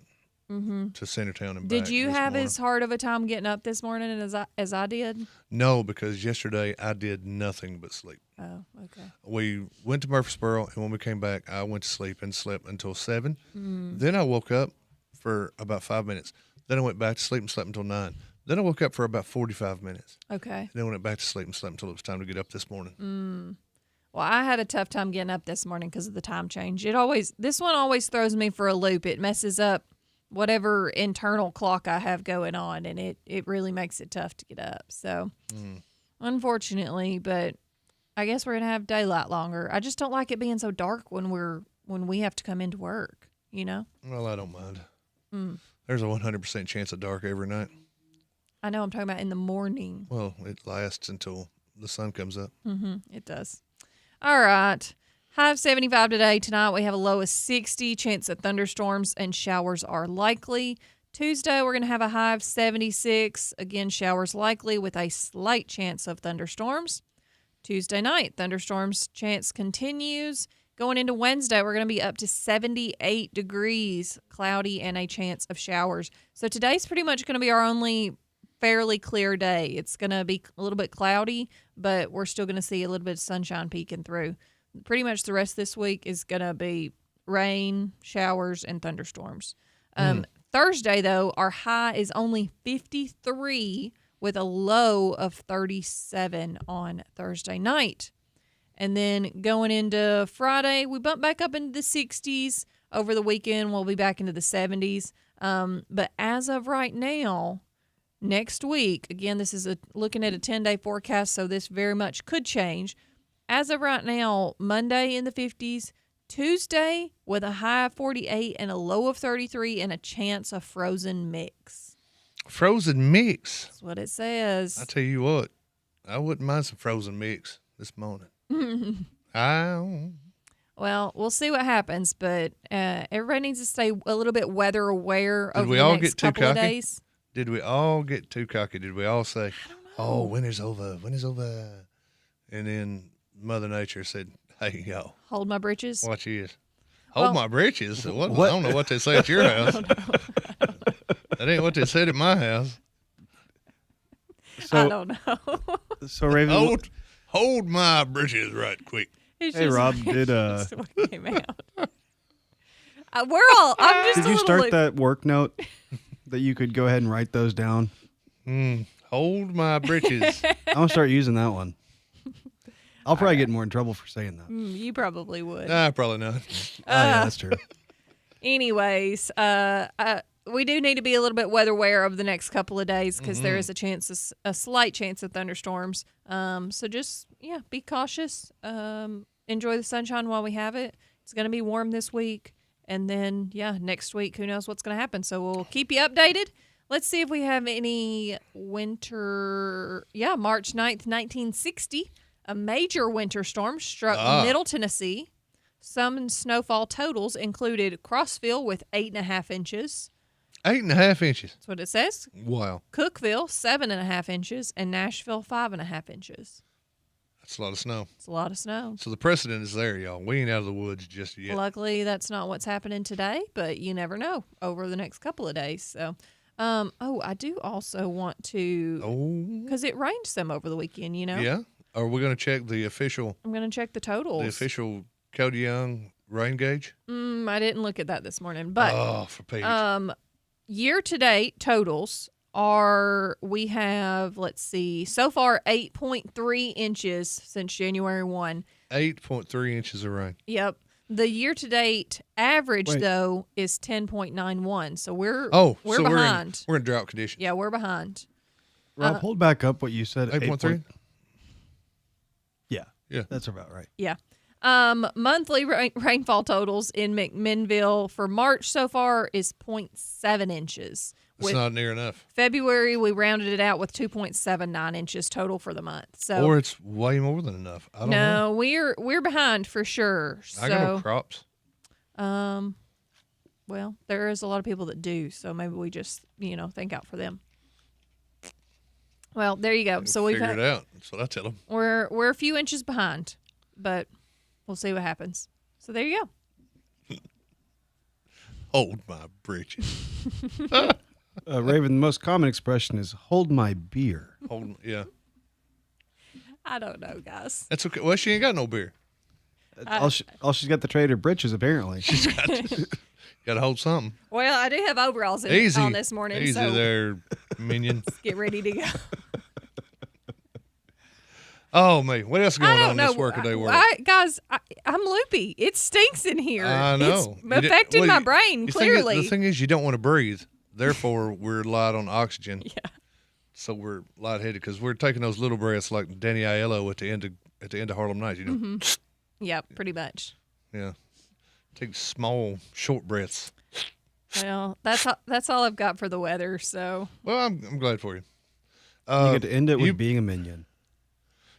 to Centertown and back. Did you have morning. as hard of a time getting up this morning as I did? No, because yesterday I did nothing but sleep. Oh, okay. We went to Murfreesboro, and when we came back, I went to sleep and slept until 7. Then I woke up for about 5 minutes. Then I went back to sleep and slept until 9. Then I woke up for about 45 minutes. Okay. Then I went back to sleep and slept until it was time to get up this morning. Well, I had a tough time getting up this morning because of the time change. This one always throws me for a loop. It messes up whatever internal clock I have going on, and it really makes it tough to get up. So, unfortunately, but I guess we're gonna have daylight longer. I just don't like it being so dark when we have to come into work. You know. Well, I don't mind. There's a 100% chance of dark every night. I know. I'm talking about in the morning. Well, it lasts until the sun comes up. It does. All right. High of 75 today. Tonight we have a low of 60. Chance of thunderstorms and showers are likely. Tuesday we're going to have a high of 76. Again, showers likely with a slight chance of thunderstorms. Tuesday night, thunderstorms chance continues. Going into Wednesday, we're going to be up to 78 degrees, cloudy, and a chance of showers. So today's pretty much going to be our only fairly clear day. It's going to be a little bit cloudy, but we're still going to see a little bit of sunshine peeking through. Pretty much the rest of this week is going to be rain, showers, and thunderstorms. Thursday, though, our high is only 53 with a low of 37 on Thursday night. And then going into Friday, we bump back up into the 60s. Over the weekend, we'll be back into the 70s. But as of right now, next week, again, this is looking at a 10-day forecast, so this very much could change. As of right now, Monday in the 50s, Tuesday with a high of 48 and a low of 33 and a chance of frozen mix. Frozen mix? That's what it says. I tell you what, I wouldn't mind some frozen mix this morning. Well, we'll see what happens, but everybody needs to stay a little bit weather aware over we the all next get too couple of cocky? days. Did we all get too cocky? Did we all say, "Oh, winter's over, winter's over," and then Mother Nature said, "Hey, y'all, Hold my britches. watch this. Hold Well- my britches." What? I don't know what they say at your house. That ain't what they said at my house. I don't know. So Raven, Hold my britches right quick. It's Hey, just- Rob, it's did just what came out. We're all. I'm just. did a you little start loop- that work note that you could go ahead and write those down? Hold my britches. I'm gonna start using that one. I'll probably get more in trouble for saying that. You probably would. Nah, probably not. Yeah, that's true. Anyways, we do need to be a little bit weather aware of the next couple of days because there is a slight chance of thunderstorms. So just be cautious. Enjoy the sunshine while we have it. It's going to be warm this week, and then next week, who knows what's going to happen? So we'll keep you updated. Let's see if we have any winter. March 9th, 1960, a major winter storm struck Middle Tennessee. Some snowfall totals included Crossville with 8.5 inches. 8.5 inches. That's what it says. Wow. Cookville, 7.5 inches, and Nashville, 5.5 inches. That's a lot of snow. It's a lot of snow. So the precedent is there, y'all. We ain't out of the woods just yet. Luckily, that's not what's happening today, but you never know over the next couple of days. So, I do also want to, because it rained some over the weekend, you know? Yeah. Are we going to check the official? I'm going to check the totals. The official Cody Young rain gauge? I didn't look at that this morning, but for Pete. Year-to-date totals are, we have, let's see, so far 8.3 inches since January 1. 8.3 inches of rain. Yep. The year-to-date average, Wait. though, is 10.91. So we're So behind. We're in drought conditions. Yeah, we're behind. Rob, hold back up what you said. 8.3? Yeah. Yeah. That's about right. Yeah. Monthly rainfall totals in McMinnville for March so far is 0.7 inches. It's not near enough. February, we rounded it out with 2.79 inches total for the month. So Or it's way more than enough. I don't know. no, we're behind for sure. So, I got no crops. well, there is a lot of people that do, so maybe we just think out for them. Well, there you go. So we've Figure it out. That's what I tell them. we're a few inches behind, but we'll see what happens. So there you go. Hold my britches. Raven, the most common expression is "hold my beer." Yeah. I don't know, guys. That's okay. Well, she ain't got no beer. All she's got the trader britches, apparently. She's got to hold something. Well, I do have overalls on this morning, Easy so there, minion. let's get ready to go. Oh, me. What else is going I on don't in know, this workaday world? guys. I'm loopy. It stinks in here. I know. It's affecting my brain, clearly. The thing is, you don't want to breathe. Therefore, we're light on oxygen. Yeah. So we're lightheaded because we're taking those little breaths like Danny Aiello at the end of Harlem Nights. You know. Mm-hmm. Yeah, pretty much. Yeah. Take small, short breaths. Well, that's all I've got for the weather. So. Well, I'm glad for you. You get to end it with being a minion.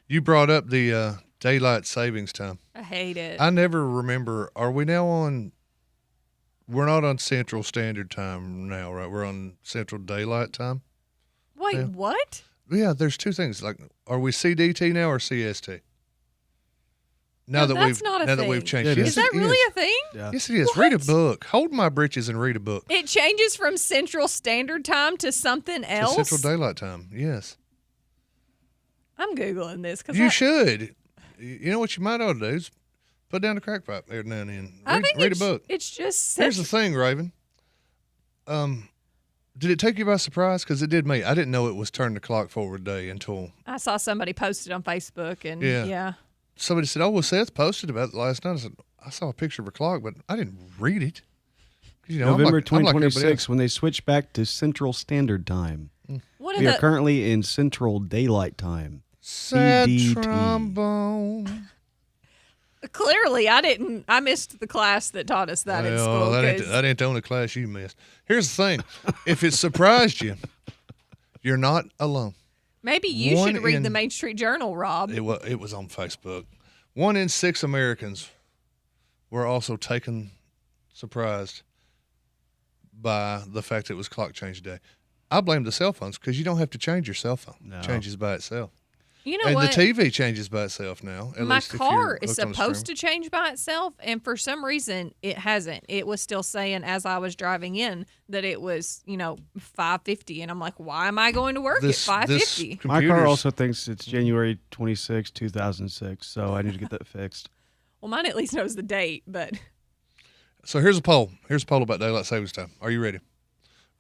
You brought up the daylight savings time. I hate it. I never remember. Are we now on? We're not on Central Standard Time now, right? We're on Central Daylight Time. Wait, Yeah. what? Yeah, there's two things. Like, are we CDT now or CST? Now No, that that's we've not a now that thing. we've changed, It yes, Is that it really is. a thing? Yeah. Yes, it is. Read a book. Hold my britches and read a book. It changes from Central Standard Time to something To else. Central Daylight Time. Yes, I'm googling this because you should. You know what you might ought to do is put down the crack pipe every now and then. I think Read a book. It's just Here's the thing, Raven. Did it take you by surprise? Because it did me. I didn't know it was turn the clock forward day until I saw somebody posted on Facebook, and Yeah. yeah. somebody said, "Oh, well, Seth posted about it last night." I said, "I saw a picture of a clock, but I didn't read it." 'Cause, you know, November I'm like everybody 2026, else. when they switch back to Central Standard Time. One We of are the currently in Central Daylight Time. Sad CDT. trombone. clearly I missed the class that taught us that in Well, school. that 'cause ain't the only class you missed. Here's the thing: if it surprised you, you're not alone. maybe you one should read in- the Main Street Journal, Rob. It was on Facebook. 1 in 6 Americans were also taken surprised by the fact that it was clock change day. I blame the cell phones because you don't have to change your cell phone. No. It changes by itself. You know and what? the TV changes by itself now. At My least if car you're is hooked on the supposed stream. to change by itself, and for some reason it hasn't. It was still saying as I was driving in that it was, 5:50, and I'm like, why am I going to work This- at this 5:50? My car computers- also thinks it's January 26, 2006, so I need to get that fixed. Well, mine at least knows the date, but So here's a poll. Here's a poll about daylight savings time. Are you ready?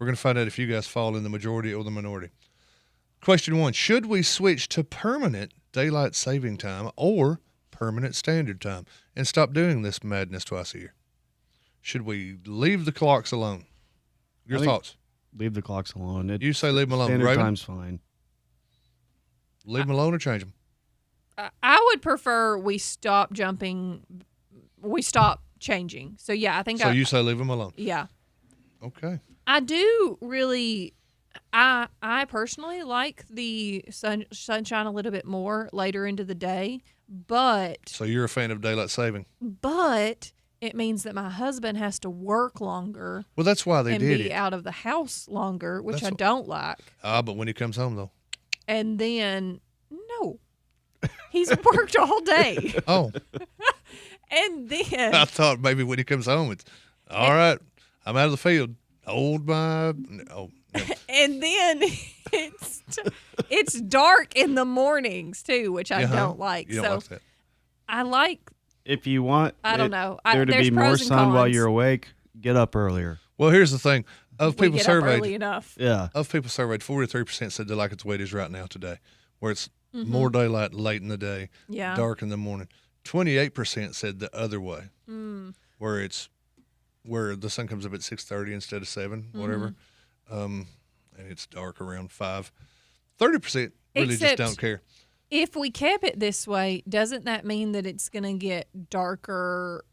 We're going to find out if you guys fall in the majority or the minority. Question 1: should we switch to permanent daylight saving time or permanent standard time and stop doing this madness twice a year? Should we leave the clocks alone? Your I think thoughts? Leave the clocks alone. You say leave them alone. Standard Raven? time's fine. Leave them alone or change them? I would prefer we stop changing. So yeah, I think So you say leave them alone. yeah. Okay. I do really. I personally like the sunshine a little bit more later into the day, but So you're a fan of daylight saving? it means that my husband has to work longer Well, that's why they and did be it. out of the house longer, which That's I don't like. But when he comes home though. And then no, he's worked all day, Oh, and then I thought maybe when he comes home, it's all right. I'm out of the field. Hold my. Oh, yeah. and then it's dark in the mornings too, which I Uh-huh. don't like. You don't so like that. I like. If you want I don't know. there to There's be more pros and sun while cons. you're awake, get up earlier. Well, here's the thing: of We people get up early surveyed, enough. Yeah. of people surveyed, 43% said they like it the way it is right now today, where it's Mm-hmm. more daylight late in the day, Yeah. dark in the morning. 28% said the other way, Mm. where the sun comes up at 6:30 instead of 7, whatever, and it's dark around 5. 30% really Except- just don't care. If we kept it this way, doesn't that mean that it's going to get darker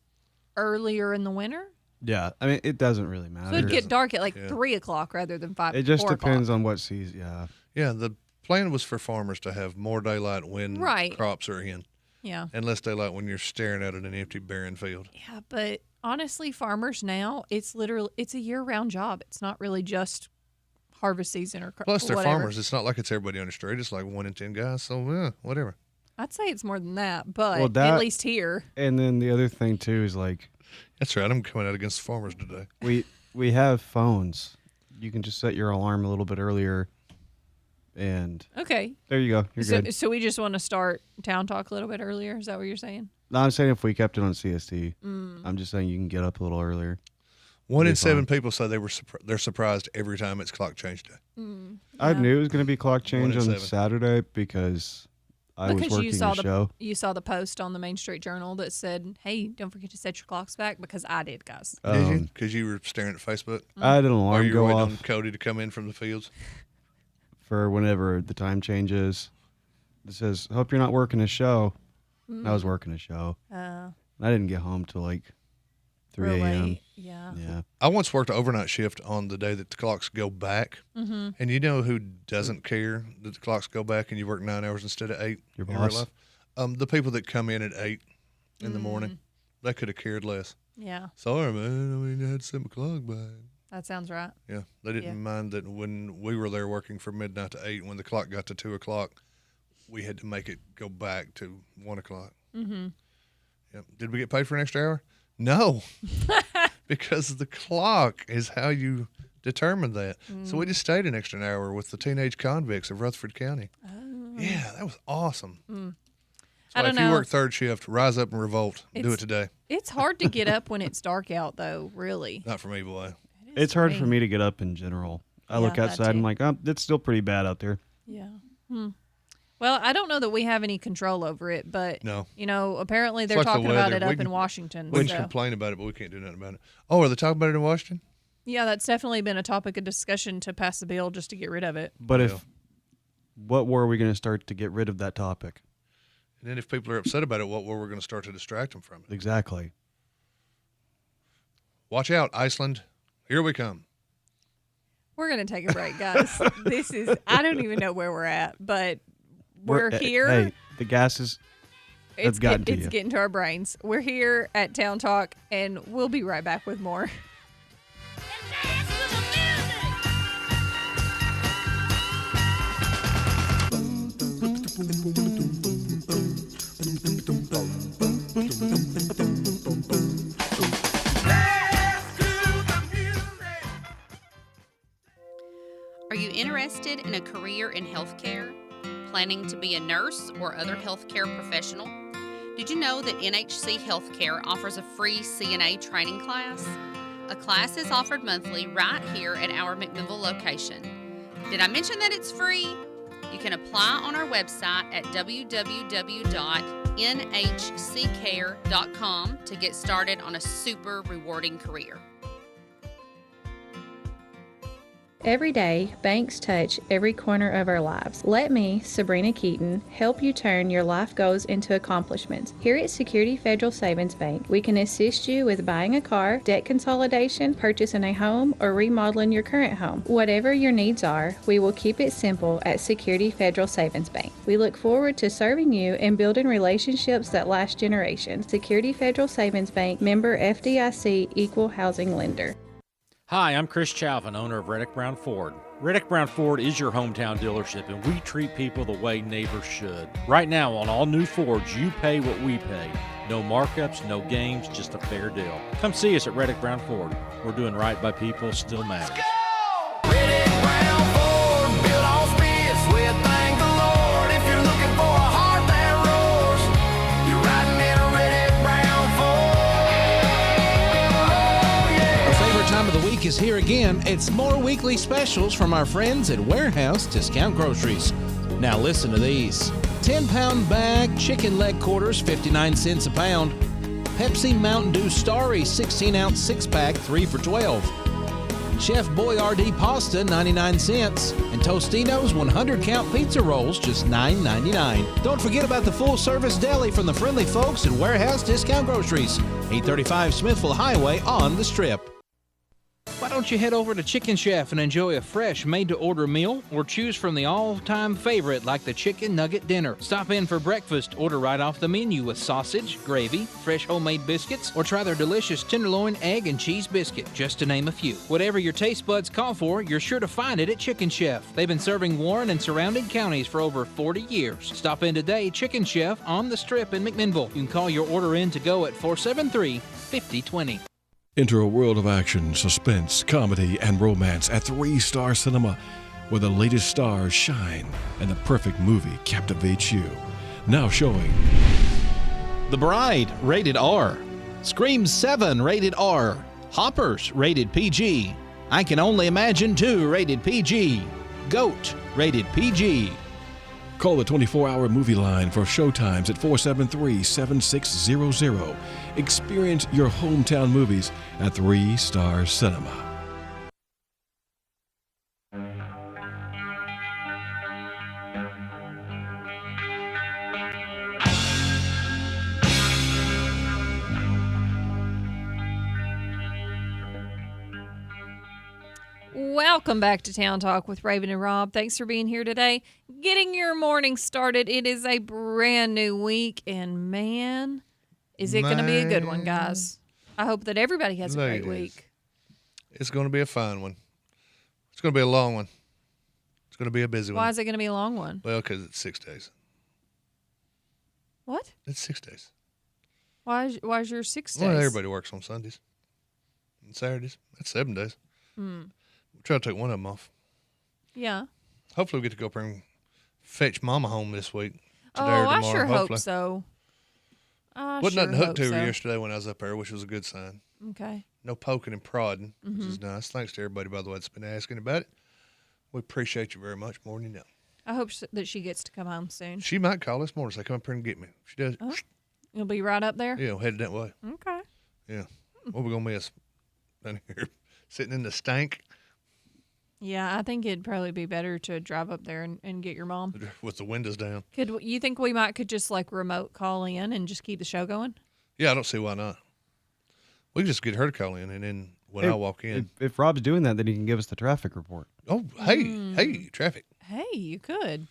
earlier in the winter? Yeah. I mean, it doesn't really matter. So it'd get dark at like Yeah. 3 o'clock rather than 5. It just 4 depends o'clock. on what season. Yeah. Yeah, the plan was for farmers to have more daylight when Right. crops are in, Yeah. and less daylight when you're staring out at an empty, barren field. Yeah, but honestly, farmers now, it's a year-round job. It's not really just harvest season or Plus, they're whatever. farmers. It's not like it's everybody on the street. It's like 1 in 10 guys. So, yeah, whatever. I'd say it's more than that, but Well, that- at least here. And then the other thing too is like That's right. I'm coming out against the farmers today. we have phones. You can just set your alarm a little bit earlier, and Okay. there you go. You're good. So we just want to start Town Talk a little bit earlier? Is that what you're saying? No, I'm saying if we kept it on CST, Mm. I'm just saying you can get up a little earlier. 1 in Be 7 fine. people say they're surprised every time it's clock change day. I knew it was going to be clock change in on 7. Saturday because I was Because working you saw a show. you saw the post on the Main Street Journal that said, "Hey, don't forget to set your clocks back," because I did, guys. Did you? Because you were staring at Facebook? I had an Or alarm you were go waiting off on Cody to come in from the fields? for whenever the time changes. It says, "Hope you're not working a show." I was working a show. I didn't get home till like 3 real a.m. late. Yeah. Yeah. I once worked an overnight shift on the day that the clocks go back. Mm-hmm. And you know who doesn't care that the clocks go back and you work 9 hours instead of 8? Your in real boss? life? The people that come in at 8 in the morning, they could have cared less. Yeah, Sorry, man. I mean, I had to set my clock back. that sounds right. Yeah, they didn't mind that when we were there working from midnight to 8, when the clock got to 2 o'clock, we had to make it go back to 1 o'clock. Mm-hmm. Yep. Did we get paid for an extra hour? No, because the clock is how you determine that. So we just stayed an extra hour with the teenage convicts of Rutherford County. Yeah, that was awesome. I don't if know. you work third shift, rise up and revolt. Do it today. It's hard to get up when it's dark out, though, really. Not for me, boy. It's hard for me to get up in general. I look that outside and I'm like, oh, it's still pretty bad out there. Yeah. Well, I don't know that we have any control over it, but, No. Apparently they're It's like the talking about weather. it up We can- in Washington. We can so. complain about it, but we can't do nothing about it. Oh, are they talking about it in Washington? Yeah, that's definitely been a topic of discussion to pass the bill just to get rid of it. But what war are we going to start to get rid of that topic? And then if people are upset about it, what war we're going to start to distract them from it? Exactly. Watch out, Iceland. Here we come. We're going to take a break, guys. I don't even know where we're at, but we're here. Hey, the gases have gotten to It's you. getting to our brains. We're here at Town Talk, and we'll be right back with more. Are you interested in a career in healthcare? Planning to be a nurse or other healthcare professional? Did you know that NHC Healthcare offers a free CNA training class? A class is offered monthly right here at our McMinnville location. Did I mention that it's free? You can apply on our website at www.nhccare.com to get started on a super rewarding career. Every day, banks touch every corner of our lives. Let me, Sabrina Keaton, help you turn your life goals into accomplishments. Here at Security Federal Savings Bank, we can assist you with buying a car, debt consolidation, purchasing a home, or remodeling your current home. Whatever your needs are, we will keep it simple at Security Federal Savings Bank. We look forward to serving you and building relationships that last generations. Security Federal Savings Bank, member FDIC, equal housing lender. Hi, I'm Chris Chalvin, owner of Reddick Brown Ford. Reddick Brown Ford is your hometown dealership, and we treat people the way neighbors should. Right now, on all new Fords, you pay what we pay. No markups, no games, just a fair deal. Come see us at Reddick Brown Ford. We're doing right by people still matters. Is here again. It's more weekly specials from our friends at Warehouse Discount Groceries. Now listen to these. 10-pound bag chicken leg quarters, 59 cents a pound. Pepsi Mountain Dew Starry 16-ounce 6-pack, 3 for $12. Chef Boyardee pasta, 99 cents. And Tostino's 100-count pizza rolls, just $9.99. Don't forget about the full-service deli from the friendly folks at Warehouse Discount Groceries, 835 Smithville Highway on the Strip. Why don't you head over to Chicken Chef and enjoy a fresh made-to-order meal, or choose from the all-time favorite like the Chicken Nugget Dinner. Stop in for breakfast, order right off the menu with sausage, gravy, fresh homemade biscuits, or try their delicious tenderloin, egg, and cheese biscuit, just to name a few. Whatever your taste buds call for, you're sure to find it at Chicken Chef. They've been serving Warren and surrounding counties for over 40 years. Stop in today, Chicken Chef on the Strip in McMinnville. You can call your order in to go at 473-5020. Enter a world of action, suspense, comedy, and romance at 3 Star Cinema, where the latest stars shine and the perfect movie captivates you. Now showing The Bride, rated R. Scream 7, rated R. Hoppers, rated PG. I Can Only Imagine 2, rated PG. Goat, rated PG. Call the 24-hour movie line for showtimes at 473-7600. Experience your hometown movies at 3 Star Cinema. Welcome back to Town Talk with Raven and Rob. Thanks for being here today. Getting your morning started. It is a brand new week, and man, is it going to be a good one, guys. I hope that everybody has a great week. It's going to be a fun one. It's going to be a long one. It's going to be a busy one. Why is it going to be a long one? Well, because it's 6 days. What? It's 6 days. Why's your 6 days? Well, everybody works on Sundays and Saturdays. That's 7 days. We'll try to take one of them off. Yeah. Hopefully we get to go up there and fetch Mama home this week. Oh, Today or tomorrow, I sure hopefully. hope so. Wasn't nothing hooked to her yesterday when I was up there, which was a good sign. Okay. No poking and prodding, which is nice. Thanks to everybody, by the way, that's been asking about it. We appreciate you very much, more than you know. I hope that she gets to come home soon. She might call this morning and say, come up here and get me. If she does, You'll be right up there? yeah, headed that way. Okay. Yeah. What we going to miss down here? Sitting in the stank Yeah, I think it'd probably be better to drive up there and get your mom. with the windows down. Could you think we could just like remote call in and just keep the show going? Yeah, I don't see why not. We can just get her to call in, and then when I walk in. If Rob's doing that, then he can give us the traffic report. Oh, hey, traffic. Hey, you could.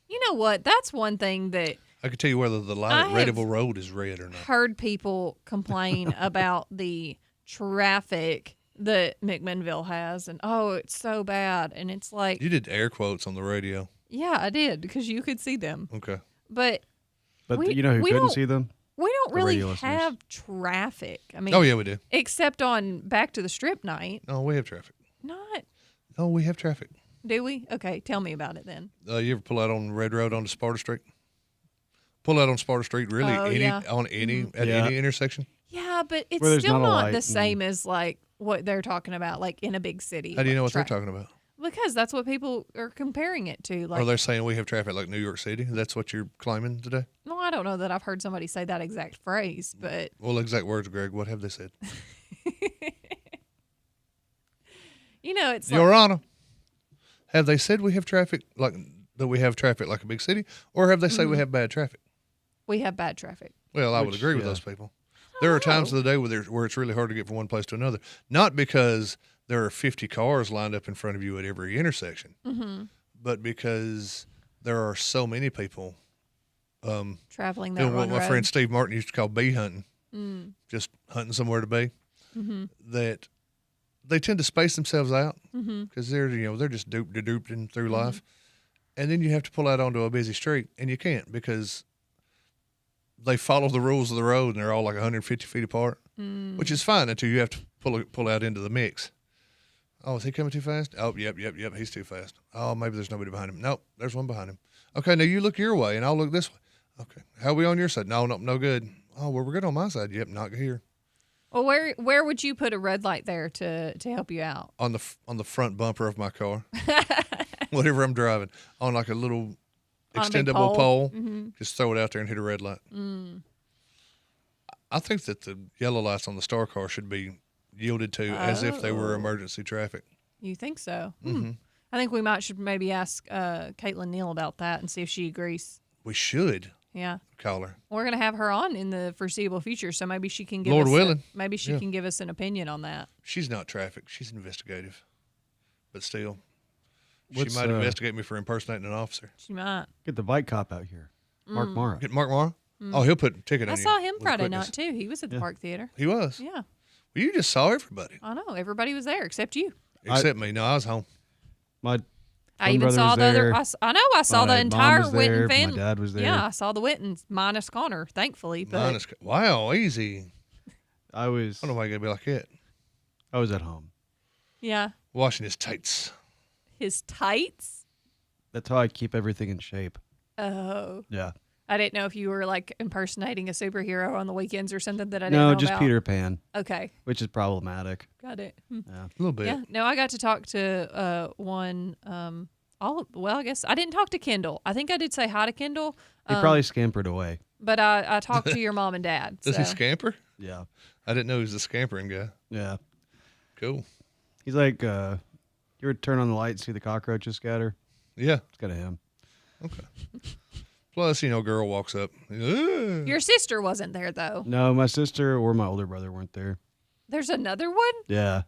You know what? That's one thing that I could tell you whether the light I at have Reddyville Road is red or not. heard people complain about the traffic that McMinnville has, and it's so bad. And it's like, You did air quotes on the radio. yeah, I did because you could see them. Okay. But you know who we couldn't don't- see them? we don't The really radio listeners. have traffic. I mean, Oh, yeah, we do. Except on Back to the Strip night. No, we have traffic. Not, No, we have traffic. do we? Okay, tell me about it then. You ever pull out on Red Road onto Sparta Street? Pull out on Sparta Street, really, Oh, yeah. Mm-hmm. at any intersection? Yeah, but it's Where there's still not a not light the and- same as like what they're talking about, like in a big city. How do you like know what they're tra- talking about? Because that's what people are comparing it to. Like, Are they saying we have traffic like New York City? That's what you're claiming today? no, I don't know that I've heard somebody say that exact phrase, but Well, exact words, Greg. What have they said? it's Your like, Honor, have they said we have traffic like that? We have traffic like a big city, or have they said we have bad traffic? we have bad traffic. Well, I would Which, agree with yeah. those people. There are times of the day where it's really hard to get from one place to another. Not because there are 50 cars lined up in front of you at every intersection, but because there are so many people Traveling that doing what one my road. friend Steve Martin used to call bee hunting, just hunting somewhere to be, that they tend to space themselves out because they're just duped in through life. And then you have to pull out onto a busy street, and you can't because they follow the rules of the road, and they're all like 150 feet apart, which is fine until you have to pull out into the mix. Oh, is he coming too fast? Oh, yep, he's too fast. Oh, maybe there's nobody behind him. Nope, there's one behind him. Okay, now you look your way, and I'll look this way. Okay, how are we on your side? No, no good. Oh, well, we're good on my side. Yep, not here. Well, where would you put a red light there to help you out? On the front bumper of my car, whatever I'm driving, on like a little On a big extendable pole, Mhm. just throw it out there and hit a red light. I think that the yellow lights on the Star car should be yielded to as if they were Oh. emergency traffic. You think so? Mhm. I think we should maybe ask Caitlin Neal about that and see if she agrees. We should Yeah. call her. We're going to have her on in the foreseeable future, so maybe she can give Lord us willing. maybe she Yeah. can give us an opinion on that. She's not traffic. She's investigative. But still, What's, she might investigate me for impersonating an officer. She might. Get the bike cop out here. Mark Morrow. Get Mark Morrow? Oh, he'll put a ticket I on you. saw him with Friday quickness. night too. He was at the Park Theater. He was? Yeah. Well, you just saw everybody. I know. Everybody was there except you. Except me. No, I was home. My I twin even brother saw was the other. there. I know. I saw the My mom entire was there. Witten family. My dad was there. Yeah, I saw the Wittens minus Connor, thankfully. But Wow, easy. I was. I don't know why you gotta be like that. I was at home. yeah, Washing his tights. his tights. That's how I keep everything in shape. Oh, Yeah. I didn't know if you were like impersonating a superhero on the weekends or something that I didn't No, know just about. Peter Pan. Okay, Which is problematic. got it. Yeah. A little bit. Yeah, no, I got to talk to one. I guess I didn't talk to Kendall. I think I did say hi to Kendall. He probably scampered away. But I talked to your mom and dad. Does he so- scamper? Yeah. I didn't know he was a scampering guy. Yeah. Cool. He's like, you ever turn on the light and see the cockroaches scatter? Yeah. It's kind of him. Okay. Plus, girl walks up. "Ugh." Your sister wasn't there though. No, my sister or my older brother weren't there. There's another one. Yeah.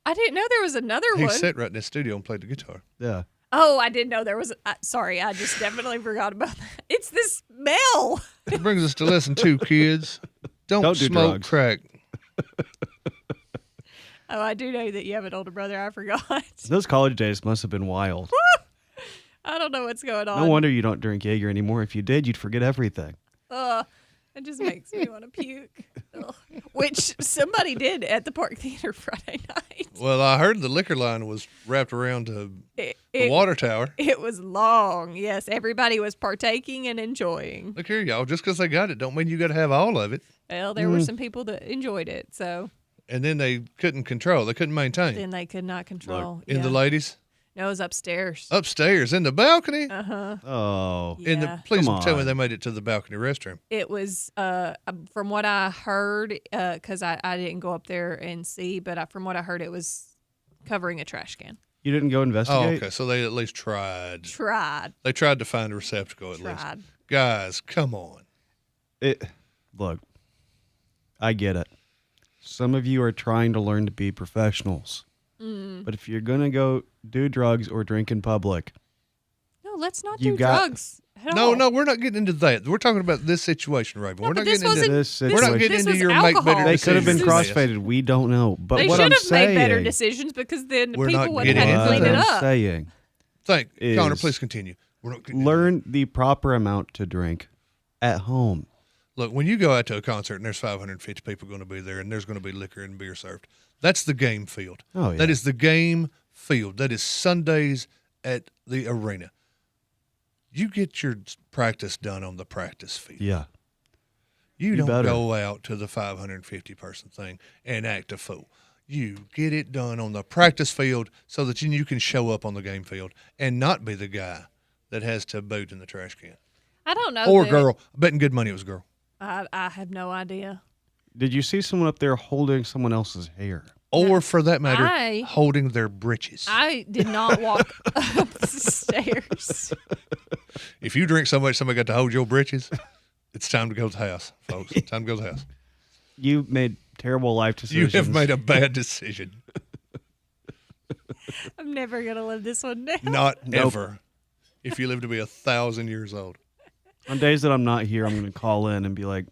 I didn't know there was another He one. sat right in the studio and played the guitar. Yeah. Oh, I didn't know there was. Sorry, I just definitely forgot about that. It's the smell. That brings us to lesson 2, kids. Don't do smoke drugs. crack. Oh, I do know that you have an older brother. I forgot. Those college days must have been wild. I don't know what's going on. No wonder you don't drink Jaeger anymore. If you did, you'd forget everything. It just makes me want to puke. Ugh. Which somebody did at the Park Theater Friday night. Well, I heard the liquor line was wrapped around the water tower. It was long. Yes, everybody was partaking and enjoying. Look here, y'all. Just because they got it don't mean you got to have all of it. Well, there were some people that enjoyed it, so. And then they couldn't control. They couldn't maintain. Then they could not control. In the ladies? No, it was upstairs. Upstairs in the balcony? Uh-huh. Oh. Please Come tell me on. they made it to the balcony restroom. It was, from what I heard, because I didn't go up there and see, but from what I heard, it was covering a trash can. You didn't go investigate? Oh, okay. So they at least tried. They tried to find a receptacle at least. Guys, come on. Look, I get it. Some of you are trying to learn to be professionals. But if you're going to go do drugs or drink in public. No, let's not do drugs. No, we're not getting into that. We're talking about this situation, Raven. We're not getting into this situation. We're not getting into your make better They decisions. could have been crossfaded. We don't know. But They what should I'm have saying, made better decisions because then We're people not would have had to getting clean it what I'm up. saying Connor, is please continue. We're not learn the proper amount to drink at home. Look, when you go out to a concert and there's 550 people going to be there and there's going to be liquor and beer served, that's the game field. Oh, yeah. That is the game field. That is Sundays at the arena. You get your practice done on the practice field. Yeah. You don't better. go out to the 550 person thing and act a fool. You get it done on the practice field so that you can show up on the game field and not be the guy that has to boot in the trash can. I don't know. Or that- girl. Betting good money it was a girl. I have no idea. Did you see someone up there holding someone else's hair? Or, for that matter, I- holding their britches. I did not walk up the stairs. If you drink so much somebody got to hold your britches, it's time to go to the house, folks. Time to go to the house. You made terrible life decisions. You have made a bad decision. I'm never going to live this one down. Not Nope. ever. If you live to be 1,000 years old. On days that I'm not here, I'm going to call in and be like,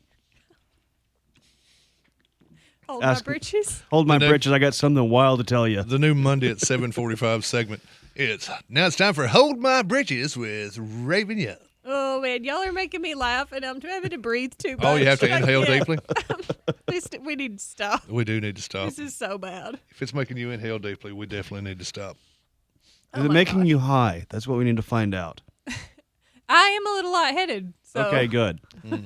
Hold Ask- my britches. hold my The new- britches. I got something wild to tell you. The new Monday at 7:45 segment. Now it's time for Hold My Britches with Raven Young. Oh, man. Y'all are making me laugh, and I'm having to breathe too much. Oh, you have to I inhale can't. deeply? We need to stop. We do need to stop. This is so bad. If it's making you inhale deeply, we definitely need to stop. Is it making you high? That's what we need to find out. I am a little lightheaded. So. Okay, good. You know,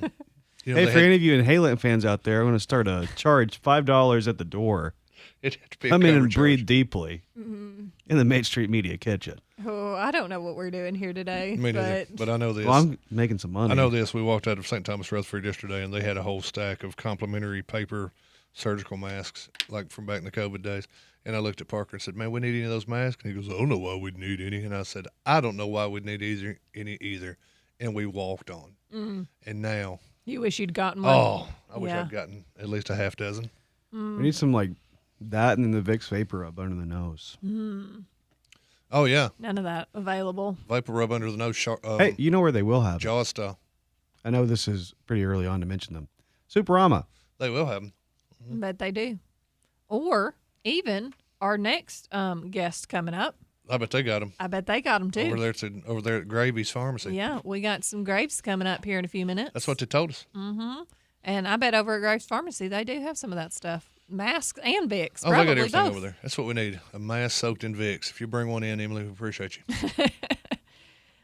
Hey, they for had- any of you Inhalant fans out there, I'm going to start a charge $5 at the door. It'd have to be a Come in cover and charge. breathe deeply Mhm. in the Main Street Media Kitchen. Oh, I don't know what we're doing here today. Me neither, but I know this. Well, I'm making some money. I know this. We walked out of St. Thomas Rutherford yesterday, and they had a whole stack of complimentary paper surgical masks, like from back in the COVID days. And I looked at Parker and said, "Man, we need any of those masks?" And he goes, "I don't know why we'd need any." And I said, "I don't know why we'd need any either." And we walked on. Mm. And now, You wish you'd gotten one. oh, I wish Yeah. I'd gotten at least a half dozen. We need some like that and then the Vicks Vapor Rub under the nose. Mm. Oh yeah, None of that available. vapor rub under the nose. Hey, you know where they will have it? Jaws style. I know this is pretty early on to mention them. Superama. They will have them. Bet they do. Or even our next guest coming up. I bet they got them. I bet they got them too. Over there at Gravy's Pharmacy. Yeah, we got some grapes coming up here in a few minutes. That's what they told us. Mm-hmm. And I bet over at Graves Pharmacy they do have some of that stuff. Masks and Vicks. Oh, they probably got everything both. over there. That's what we need. A mask soaked in Vicks. If you bring one in, Emily, we appreciate you.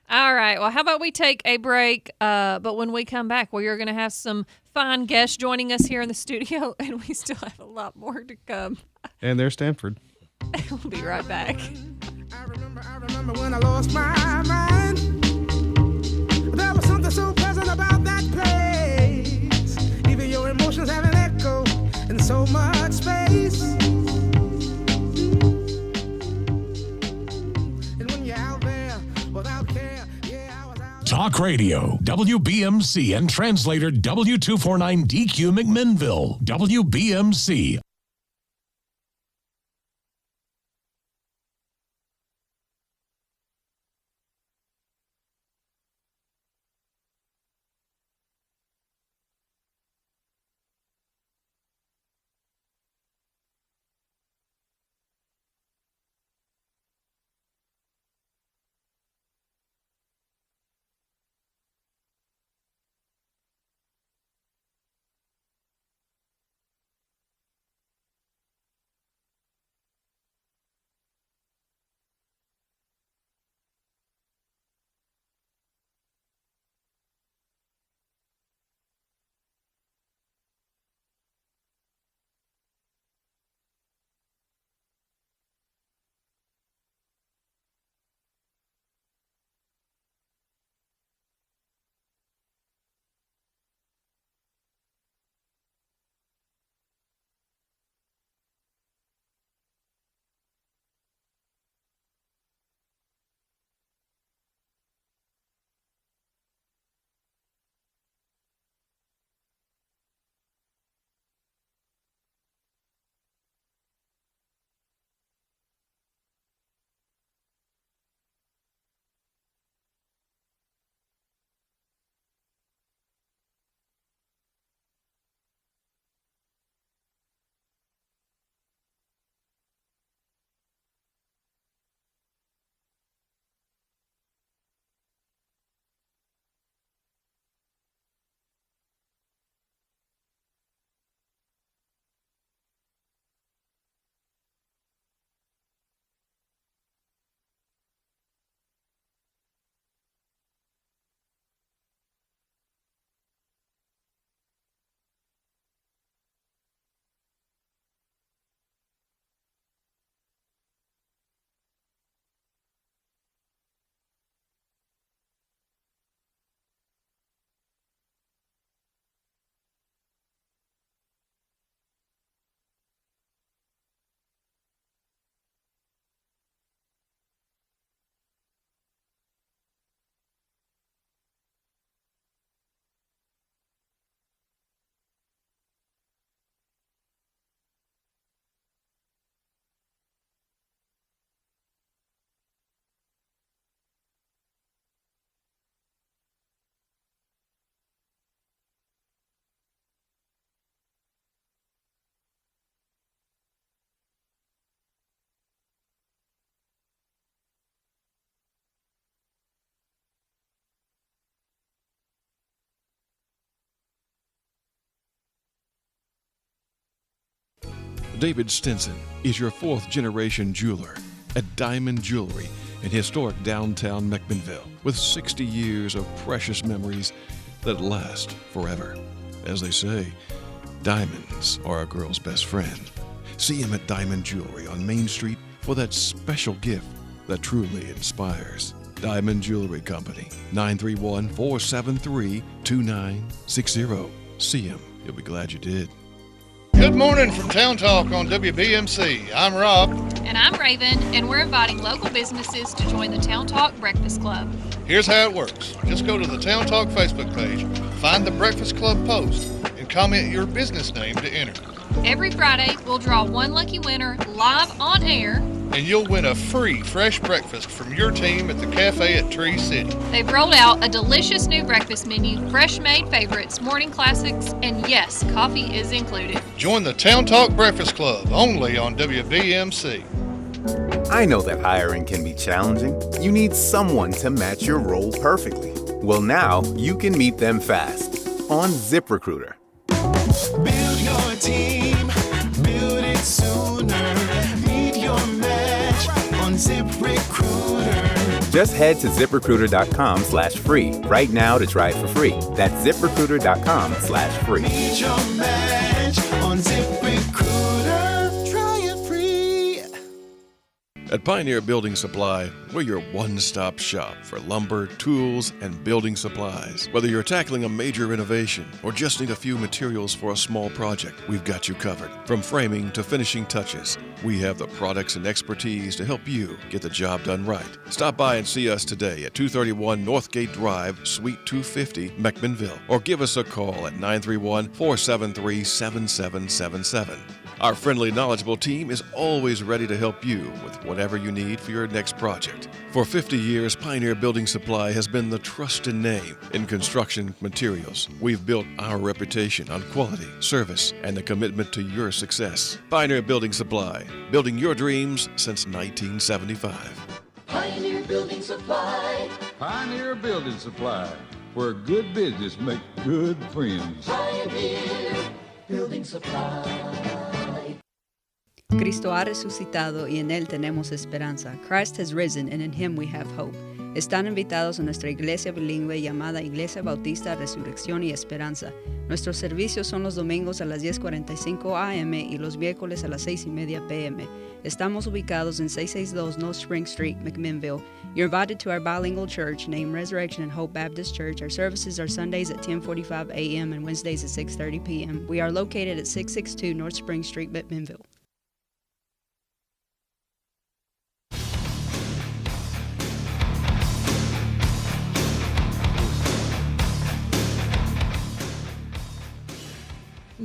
All right. Well, how about we take a break? But when we come back, we are going to have some fine guests joining us here in the studio, and we still have a lot more to come. And there's Stanford. We'll be right back. I remember when I lost my mind. There was something so pleasant about that place. Even your emotions have an echo in so much space. And when you're out there without care, yeah, I was out. Talk Radio, WBMC, and translator W249DQ McMinnville, WBMC. David Stinson is your fourth-generation jeweler at Diamond Jewelry in historic downtown McMinnville, with 60 years of precious memories that last forever. As they say, diamonds are a girl's best friend. See him at Diamond Jewelry on Main Street for that special gift that truly inspires. Diamond Jewelry Company, 931-473-2960. See him. You'll be glad you did. Good morning from Town Talk on WBMC. I'm Rob. And I'm Raven, and we're inviting local businesses to join the Town Talk Breakfast Club. Here's how it works. Just go to the Town Talk Facebook page, find the Breakfast Club post, and comment your business name to enter. Every Friday, we'll draw one lucky winner live on air, and you'll win a free fresh breakfast from your team at the cafe at Tree City. They've rolled out a delicious new breakfast menu, fresh-made favorites, morning classics, and yes, coffee is included. Join the Town Talk Breakfast Club, only on WBMC. I know that hiring can be challenging. You need someone to match your role perfectly. Well, now you can meet them fast on ZipRecruiter. Build your team, build it sooner. Meet your match on ZipRecruiter. Just head to ZipRecruiter.com/free right now to try it for free. That's ZipRecruiter.com/free. Meet your match on ZipRecruiter. Try it free. At Pioneer Building Supply, we're your one-stop shop for lumber, tools, and building supplies. Whether you're tackling a major renovation or just need a few materials for a small project, we've got you covered. From framing to finishing touches, we have the products and expertise to help you get the job done right. Stop by and see us today at 231 Northgate Drive, Suite 250, McMinnville, or give us a call at 931-473-7777. Our friendly, knowledgeable team is always ready to help you with whatever you need for your next project. For 50 years, Pioneer Building Supply has been the trusted name in construction materials. We've built our reputation on quality, service, and the commitment to your success. Pioneer Building Supply, building your dreams since 1975. Pioneer Building Supply. Pioneer Building Supply, where good business makes good friends. Pioneer Building Supply. Cristo ha resucitado y en Él tenemos esperanza. Christ has risen and in Him we have hope. Están invitados a nuestra iglesia bilingüe llamada Iglesia Bautista Resurrección y Esperanza. Nuestros servicios son los domingos a las 10:45 a.m. y los miércoles a las 6:30 p.m. Estamos ubicados en 662 North Spring Street, McMinnville. You're invited to our bilingual church named Resurrection and Hope Baptist Church. Our services are Sundays at 10:45 a.m. and Wednesdays at 6:30 p.m. We are located at 662 North Spring Street, McMinnville.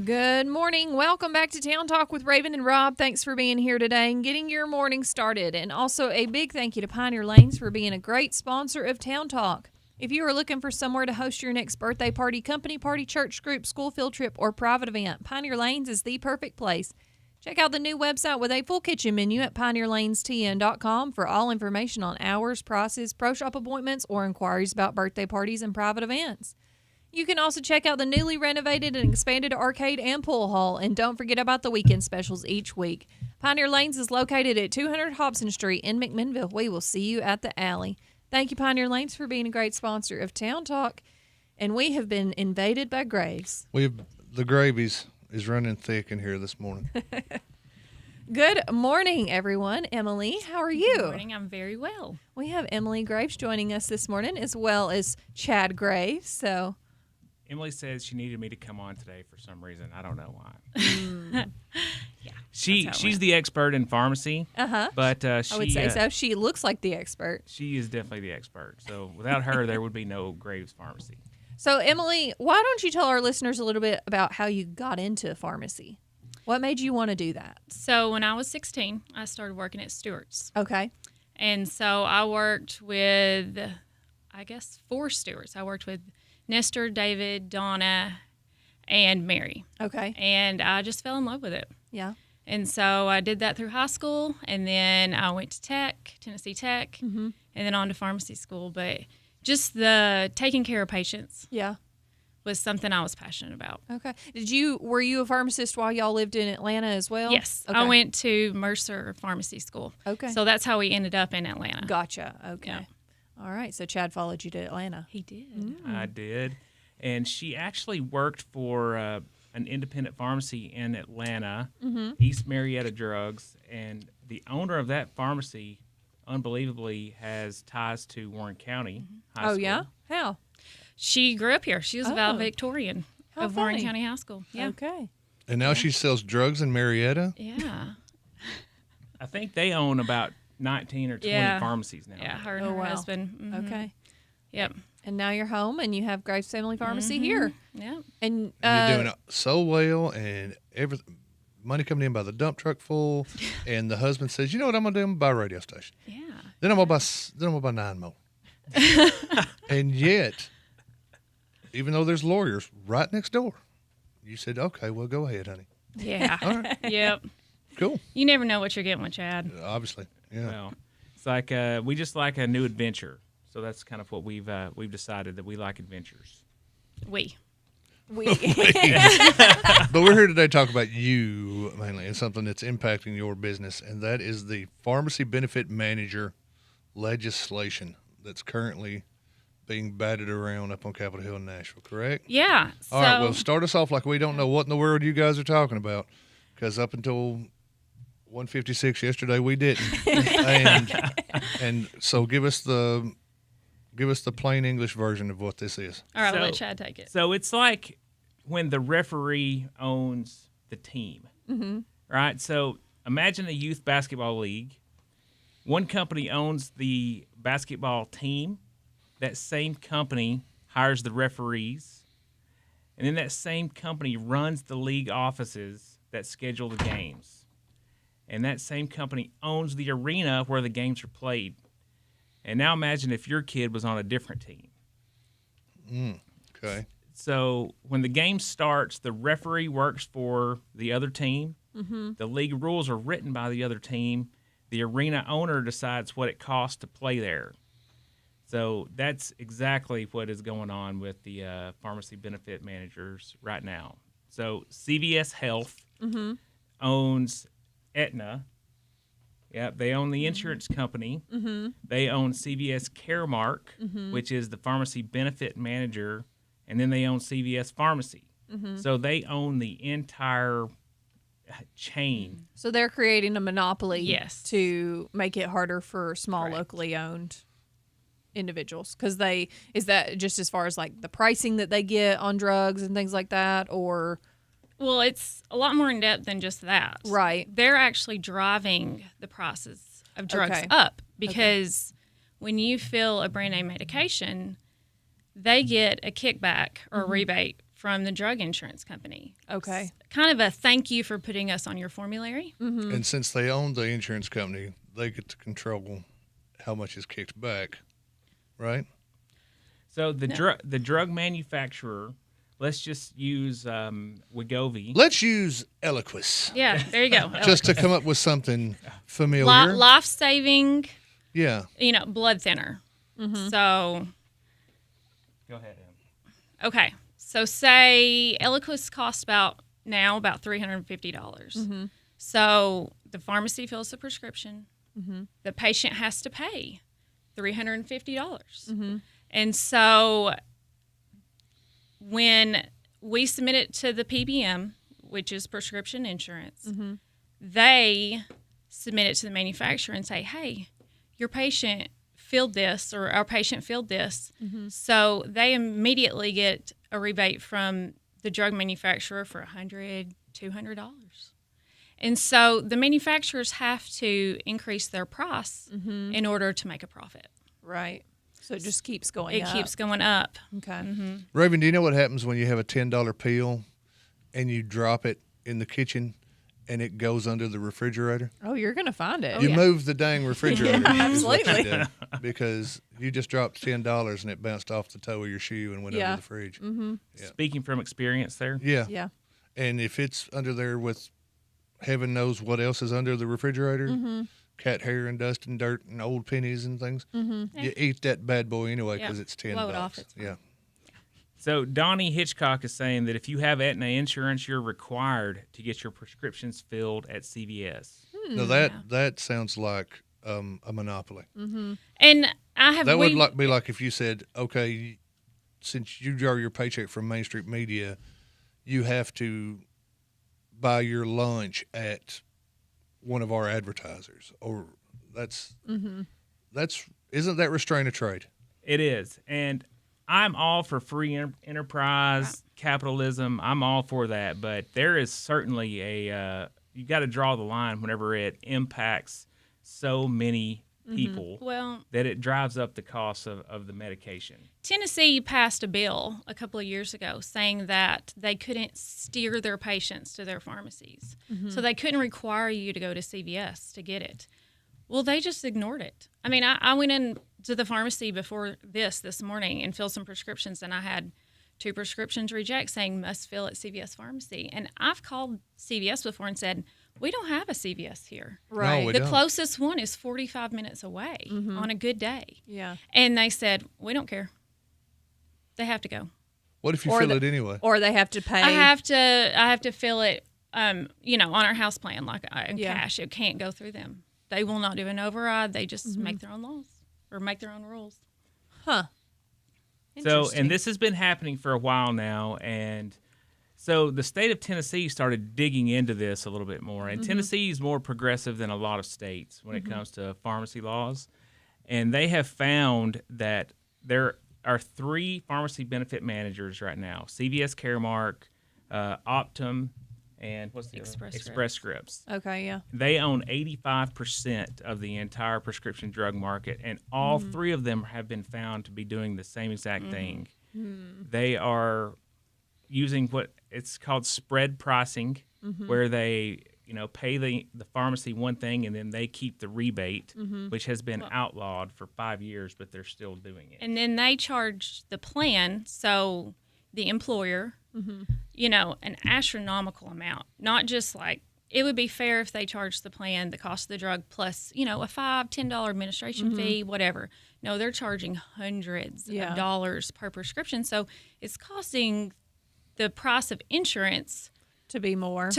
Good morning. Welcome back to Town Talk with Raven and Rob. Thanks for being here today and getting your morning started. And also a big thank you to Pioneer Lanes for being a great sponsor of Town Talk. If you are looking for somewhere to host your next birthday party, company party, church group, school field trip, or private event, Pioneer Lanes is the perfect place. Check out the new website with a full kitchen menu at pioneerlanestn.com for all information on hours, prices, pro shop appointments, or inquiries about birthday parties and private events. You can also check out the newly renovated and expanded arcade and pool hall, and don't forget about the weekend specials each week. Pioneer Lanes is located at 200 Hobson Street in McMinnville. We will see you at the alley. Thank you, Pioneer Lanes, for being a great sponsor of Town Talk, and we have been invaded by graves. The gravies is running thick in here this morning. Good morning, everyone. Emily, how are you? Good morning. I'm very well. We have Emily Graves joining us this morning, as well as Chad Graves. So Emily says she needed me to come on today for some reason. I don't know why. Yeah, she's the expert in pharmacy. But I would say so. She looks like the expert. She is definitely the expert. So without her, there would be no Graves Pharmacy. So Emily, why don't you tell our listeners a little bit about how you got into pharmacy? What made you want to do that? So when I was 16, I started working at Stewart's. Okay. And so I worked with, I guess, 4 Stewart's. I worked with Nestor, David, Donna, and Mary. Okay. And I just fell in love with it. Yeah. And so I did that through high school, and then I went to Tennessee Tech, and then on to pharmacy school. But just the taking care of patients was something I was passionate about. Okay. Were you a pharmacist while y'all lived in Atlanta as well? Yes. Okay. I went to Mercer Pharmacy School. Okay. So that's how we ended up in Atlanta. Gotcha. Okay. Yeah. All right. So Chad followed you to Atlanta. He did. I did. And she actually worked for an independent pharmacy in Atlanta, East Marietta Drugs. And the owner of that pharmacy, unbelievably, has ties to Warren County High School. Yeah? How? She grew up here. She was a valedictorian How of Warren funny. County High School. Yeah. Okay. And now she sells drugs in Marietta? Yeah. I think they own about 19 or 20 pharmacies now. Yeah, her and Oh, her wow. husband. Mhm. Okay. Yep. And now you're home and you have Graves Family Pharmacy here. Yeah. And And you're doing it so well, and money coming in by the dump truck full, and the husband says, "You know what I'm gonna do? I'm gonna buy a radio station. Yeah. Then I'm gonna buy 9 more." And yet, even though there's lawyers right next door, you said, "Okay, well, go ahead, honey." Yeah. All right. Yep. Cool. You never know what you're getting with Chad. Obviously, yeah. Well, it's like we just like a new adventure. So that's kind of what we've decided, that we like adventures. We. We. But we're here today to talk about you mainly, and something that's impacting your business, and that is the pharmacy benefit manager legislation that's currently being batted around up on Capitol Hill in Nashville, correct? Yeah. All right, well, start us off like we don't know what in the world you guys are talking about, because up until 1:56 yesterday we didn't. and so give us the plain English version of what this is. All right, I'll let Chad take it. So it's like when the referee owns the team, right? So imagine a youth basketball league. One company owns the basketball team. That same company hires the referees. And then that same company runs the league offices that schedule the games. And that same company owns the arena where the games are played. And now imagine if your kid was on a different team. Okay. So when the game starts, the referee works for the other team. The league rules are written by the other team. The arena owner decides what it costs to play there. So that's exactly what is going on with the pharmacy benefit managers right now. So CVS Health owns Aetna. Yeah, they own the insurance company. They own CVS Caremark, which is the pharmacy benefit manager, and then they own CVS Pharmacy. So they own the entire chain. So they're creating a monopoly Yes. to make it harder for small locally owned individuals, because is that just as far as like the pricing that they get on drugs and things like that, or Well, it's a lot more in depth than just that. Right. They're actually driving the prices of drugs Okay. up because when you fill a brand name medication, they get a kickback or a rebate from the drug insurance company. Okay. It's kind of a thank you for putting us on your formulary. And since they own the insurance company, they get to control how much is kicked back, right? So the drug manufacturer, let's just use Wegovy. Let's use Eliquis. Yeah, there you go. Just to come up with something familiar. Life-saving, Yeah. blood thinner. So, Go ahead, Em. okay. So say Eliquis costs about $350. So the pharmacy fills the prescription. The patient has to pay $350. And so when we submit it to the PBM, which is prescription insurance, they submit it to the manufacturer and say, hey, your patient filled this, or our patient filled this. So they immediately get a rebate from the drug manufacturer for $100, $200. And so the manufacturers have to increase their price in order to make a profit. right? So it just keeps going up. It keeps going up. Okay. Raven, do you know what happens when you have a $10 pill and you drop it in the kitchen and it goes under the refrigerator? Oh, you're going to find it. You move the dang refrigerator. Yeah, is what you absolutely. did, because you just dropped $10 and it bounced off the toe of your shoe and went Yeah. under the fridge. Yeah. Speaking from experience there. Yeah. Yeah. And if it's under there with heaven knows what else is under the refrigerator, cat hair and dust and dirt and old pennies and things, you eat that bad boy anyway because Yeah. it's $10. Blow it off, it's yeah. So Donnie Hitchcock is saying that if you have Aetna insurance, you're required to get your prescriptions filled at CVS. Now that sounds like a monopoly. Mm-hmm. And I have that would be like if you said, okay, since you draw your paycheck from Main Street Media, you have to buy your lunch at one of our advertisers, or isn't that restraint of trade? It is, and I'm all for free enterprise capitalism. I'm all for that, but there is certainly you got to draw the line whenever it impacts so many people that it drives up the cost of the medication. Tennessee passed a bill a couple of years ago saying that they couldn't steer their patients to their pharmacies. So they couldn't require you to go to CVS to get it. Well, they just ignored it. I mean, I went in to the pharmacy before this morning and filled some prescriptions, and I had 2 prescriptions reject saying must fill at CVS Pharmacy. And I've called CVS before and said, we don't have a CVS here. Right. No, we the don't. closest one is 45 minutes away on a good day. Yeah. And they said, we don't care. They have to go. What if you fill it anyway? Or they have to pay. I have to fill it, on our house plan, like in cash. It can't go through them. They will not do an override. They just make their own laws or make their own rules. Huh. So, and this has been happening for a while now, and so the state of Tennessee started digging into this a little bit more, and Tennessee is more progressive than a lot of states when it comes to pharmacy laws, and they have found that there are 3 pharmacy benefit managers right now: CVS Caremark, Optum, and what's the Express Scripts. Okay, yeah. They own 85% of the entire prescription drug market, and all 3 of them have been found to be doing the same exact thing. They are using what it's called spread pricing, where they pay the pharmacy one thing and then they keep the rebate, which has been outlawed for 5 years, but they're still doing it. And then they charge the plan, so the employer, an astronomical amount. Not just like, it would be fair if they charged the plan, the cost of the drug, plus, a $5-10 administration fee, whatever. No, they're charging hundreds of dollars per prescription. So it's costing the price of insurance to be more.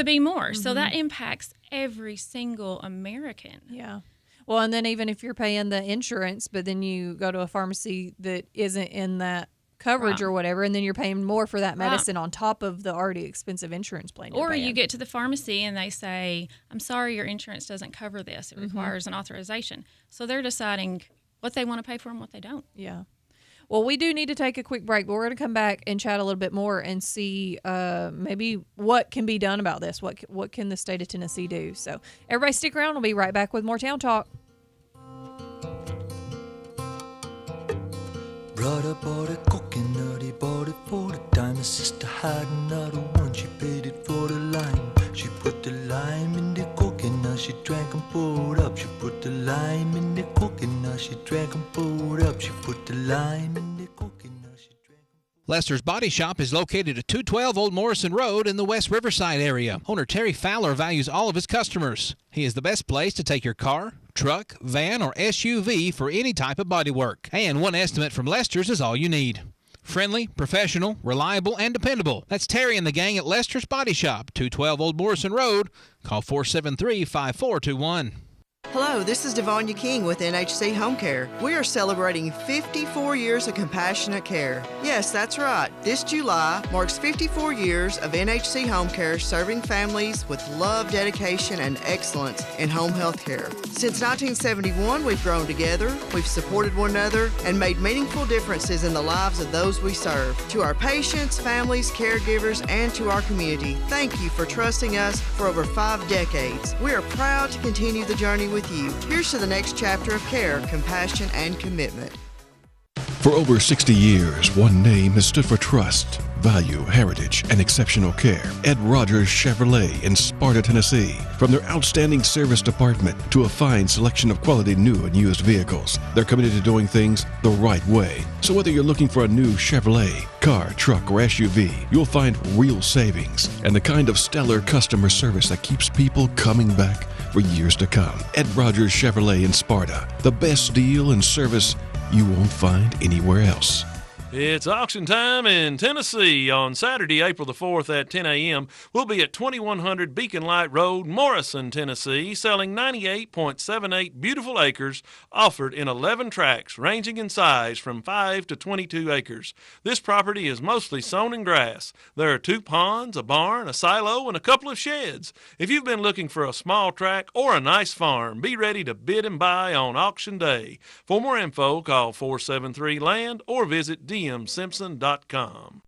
So that impacts every single American. Yeah. Well, and then even if you're paying the insurance, but then you go to a pharmacy that isn't in that coverage or whatever, and then you're paying more for that medicine on top of the already expensive insurance plan you're Or paying. you get to the pharmacy and they say, I'm sorry, your insurance doesn't cover this. It requires an authorization. So they're deciding what they want to pay for and what they don't. Yeah. Well, we do need to take a quick break, but we're going to come back and chat a little bit more and see maybe what can be done about this. What can the state of Tennessee do? So everybody stick around. We'll be right back with more Town Talk. Brother bought a coconut, he bought it for the dime. His sister had another one, she paid it for the lime. She put the lime in the coconut, she drank and poured up. She put the lime in the coconut, she drank and poured up. She put the lime in the coconut. Lester's Body Shop is located at 212 Old Morrison Road in the West Riverside area. Owner Terry Fowler values all of his customers. He is the best place to take your car, truck, van, or SUV for any type of body work. And one estimate from Lester's is all you need. Friendly, professional, reliable, and dependable. That's Terry and the gang at Lester's Body Shop, 212 Old Morrison Road. Call 473-5421. Hello, this is Devonia King with NHC Home Care. We are celebrating 54 years of compassionate care. Yes, that's right. This July marks 54 years of NHC Home Care serving families with love, dedication, and excellence in home health care. Since 1971, we've grown together, we've supported one another, and made meaningful differences in the lives of those we serve. To our patients, families, caregivers, and to our community, thank you for trusting us for over 5 decades. We are proud to continue the journey with you. Here's to the next chapter of care, compassion, and commitment. For over 60 years, one name has stood for trust, value, heritage, and exceptional care. Ed Rogers Chevrolet in Sparta, Tennessee. From their outstanding service department to a fine selection of quality new and used vehicles, they're committed to doing things the right way. So whether you're looking for a new Chevrolet, car, truck, or SUV, you'll find real savings and the kind of stellar customer service that keeps people coming back for years to come. Ed Rogers Chevrolet in Sparta. The best deal and service you won't find anywhere else. It's auction time in Tennessee on Saturday, April the 4th at 10 a.m. We'll be at 2100 Beacon Light Road, Morrison, Tennessee, selling 98.78 beautiful acres offered in 11 tracts ranging in size from 5 to 22 acres. This property is mostly sown in grass. There are 2 ponds, a barn, a silo, and a couple of sheds. If you've been looking for a small tract or a nice farm, be ready to bid and buy on auction day. For more info, call 473-LAND or visit dmsimpson.com.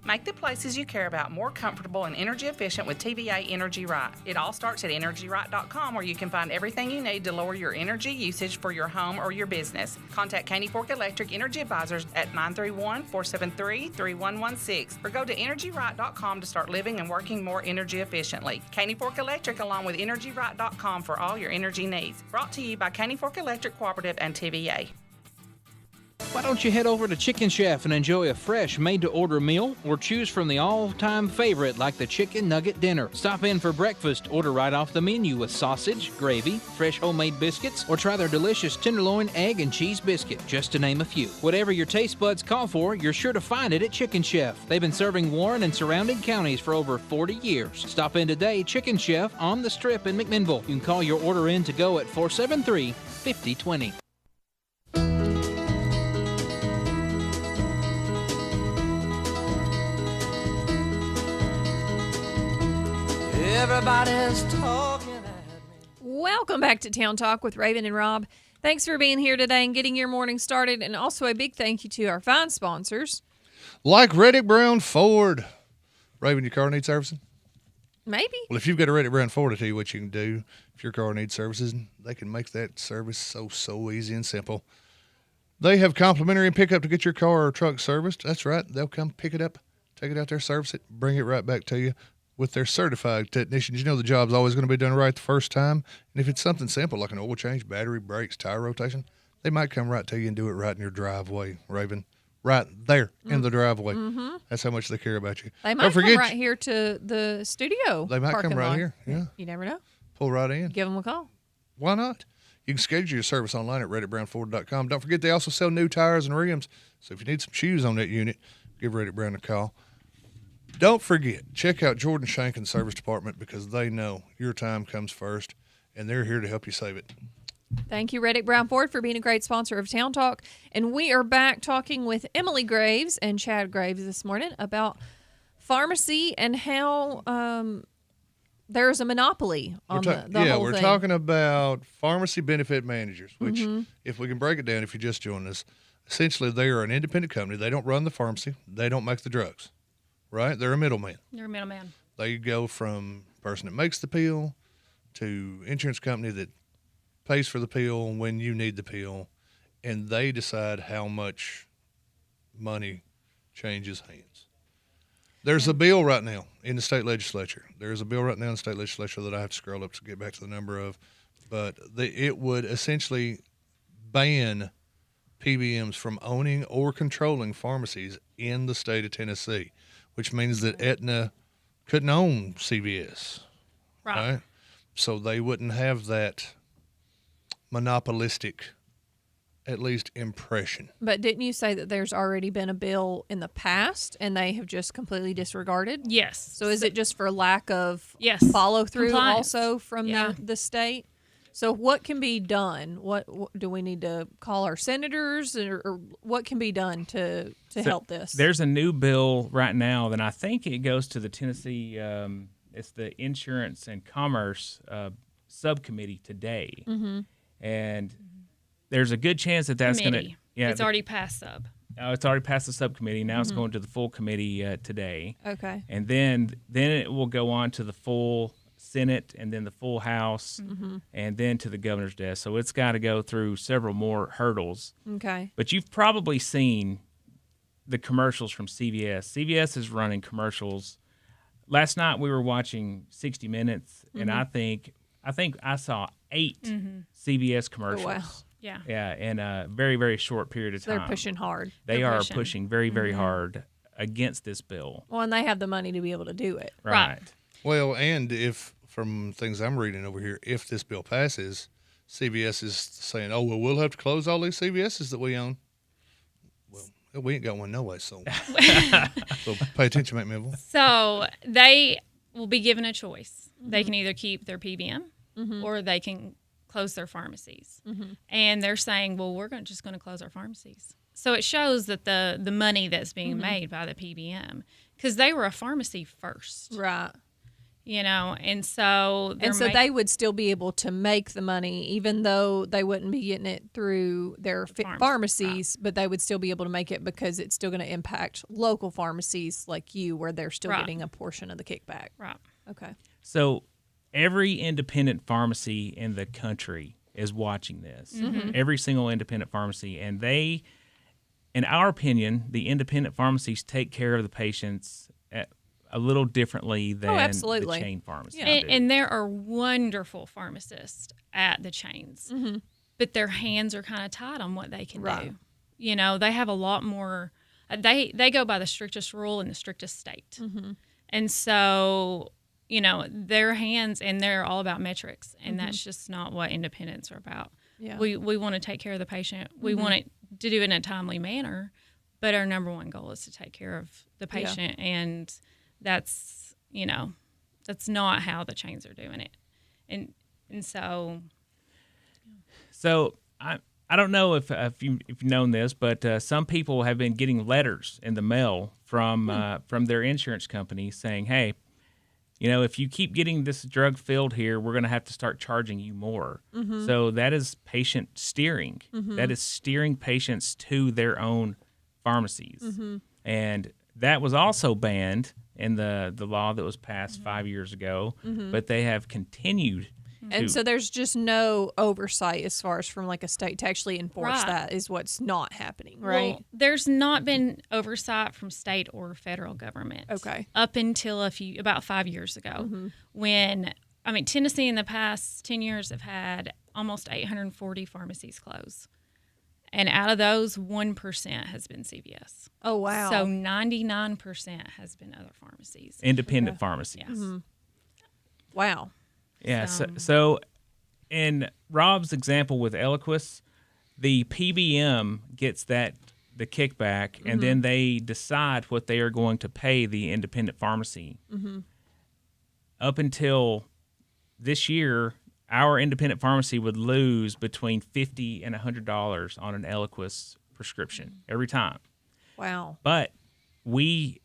Make the places you care about more comfortable and energy efficient with TVA Energy Right. It all starts at EnergyRight.com, where you can find everything you need to lower your energy usage for your home or your business. Contact Caney Fork Electric Energy Advisors at 931-473-3116 or go to EnergyRight.com to start living and working more energy efficiently. Caney Fork Electric along with EnergyRight.com for all your energy needs. Brought to you by Caney Fork Electric Cooperative and TVA. Why don't you head over to Chicken Chef and enjoy a fresh, made-to-order meal, or choose from the all-time favorite like the Chicken Nugget Dinner. Stop in for breakfast, order right off the menu with sausage, gravy, fresh homemade biscuits, or try their delicious tenderloin, egg, and cheese biscuit, just to name a few. Whatever your taste buds call for, you're sure to find it at Chicken Chef. They've been serving Warren and surrounding counties for over 40 years. Stop in today, Chicken Chef on the Strip in McMinnville. You can call your order in to go at 473-5020. Everybody's talking at me. Welcome back to Town Talk with Raven and Rob. Thanks for being here today and getting your morning started. And also a big thank you to our fine sponsors. Like Reddick Brown Ford. Raven, your car needs servicing? Maybe. Well, if you've got a Reddick Brown Ford, I'll tell you what you can do. If your car needs services, they can make that service so easy and simple. They have complimentary pickup to get your car or truck serviced. That's right. They'll come pick it up, take it out there, service it, bring it right back to you with their certified technicians. You know the job's always going to be done right the first time. And if it's something simple like an oil change, battery, brakes, tire rotation, they might come right to you and do it right in your driveway, Raven. Right there in the driveway. Mm-hmm. That's how much they care about you. They might come right here to the studio. They might come right here, yeah. You never know. Pull right in. Give them a call. Why not? You can schedule your service online at ReddickBrownFord.com. Don't forget they also sell new tires and rims. So if you need some shoes on that unit, give Reddick Brown a call. Don't forget, check out Jordan Shankin Service Department because they know your time comes first, and they're here to help you save it. Thank you, Reddick Brown Ford, for being a great sponsor of Town Talk. And we are back talking with Emily Graves and Chad Graves this morning about pharmacy and how there's a monopoly on the whole thing. We're talking about pharmacy benefit managers, which, if we can break it down, if you just joined us, essentially they are an independent company. They don't run the pharmacy. They don't make the drugs, right? They're a middleman. They're a middleman. They go from person that makes the pill to insurance company that pays for the pill when you need the pill, and they decide how much money changes hands. There's a bill right now in the state legislature. There's a bill right now in the state legislature that I have to scroll up to get back to the number of, but it would essentially ban PBMs from owning or controlling pharmacies in the state of Tennessee, which means that Aetna couldn't own CVS. Right? So they wouldn't have that monopolistic, at least, impression. But didn't you say that there's already been a bill in the past and they have just completely disregarded? Yes. So is it just for lack of follow through also from the state? So what can be done? What do we need to call our senators, or what can be done to help this? There's a new bill right now, and I think it goes to the Tennessee. It's the Insurance and Commerce subcommittee today. Mm-hmm. And there's a good chance that that's going to... Yeah, it's already passed sub. It's already passed the subcommittee. Now it's going to the full committee today. Okay. And then it will go on to the full Senate and then the full House and then to the governor's desk. So it's got to go through several more hurdles. Okay. But you've probably seen the commercials from CVS. CVS is running commercials. Last night we were watching 60 Minutes, and I think I saw 8 CVS commercials. Oh, wow. Yeah. Yeah, in a very, very short period of time. They're pushing hard. They are pushing very, very hard against this bill. Well, and they have the money to be able to do it. Right. Well, and if, from things I'm reading over here, if this bill passes, CVS is saying, oh, well, we'll have to close all these CVSs that we own. Well, We ain't got one no way, so pay attention, McMinnville. So they will be given a choice. They can either keep their PBM or they can close their pharmacies. And they're saying, well, we're just going to close our pharmacies. So it shows that the money that's being made by the PBM, because they were a pharmacy first. Right. You know, and so they would still be able to make the money, even though they wouldn't be getting it through their pharmacies, but they would still be able to make it because it's still going to impact local pharmacies like you, where they're still getting a portion of the kickback. Right. Okay. So every independent pharmacy in the country is watching this. Every single independent pharmacy, and they, in our opinion, the independent pharmacies take care of the patients a little differently than the chain pharmacy. And there are wonderful pharmacists at the chains, but their hands are kind of tied on what they can do. You know, they have a lot more. They go by the strictest rule in the strictest state, and so you know their hands, and they're all about metrics, and that's just not what independents are about. Yeah. We want to take care of the patient. We want it to do it in a timely manner, but our number one goal is to take care of the patient, and that's, you know, that's not how the chains are doing it. And so I don't know if you've known this, but some people have been getting letters in the mail from their insurance company saying, hey, you know, if you keep getting this drug filled here, we're going to have to start charging you more. So that is patient steering. That is steering patients to their own pharmacies. And that was also banned in the law that was passed 5 years ago, but they have continued. And so there's just no oversight as far as from like a state to actually enforce that is what's not happening, right? Well, there's not been oversight from state or federal government. Okay. Up until about 5 years ago, when, I mean, Tennessee in the past 10 years have had almost 840 pharmacies close. And out of those, 1% has been CVS. Oh, wow. So 99% has been other pharmacies. Independent pharmacies. Yes. Wow. Yeah. So in Rob's example with Eliquis, the PBM gets the kickback, and then they decide what they are going to pay the independent pharmacy. Up until this year, our independent pharmacy would lose between $50 and $100 on an Eliquis prescription every time. Wow. But we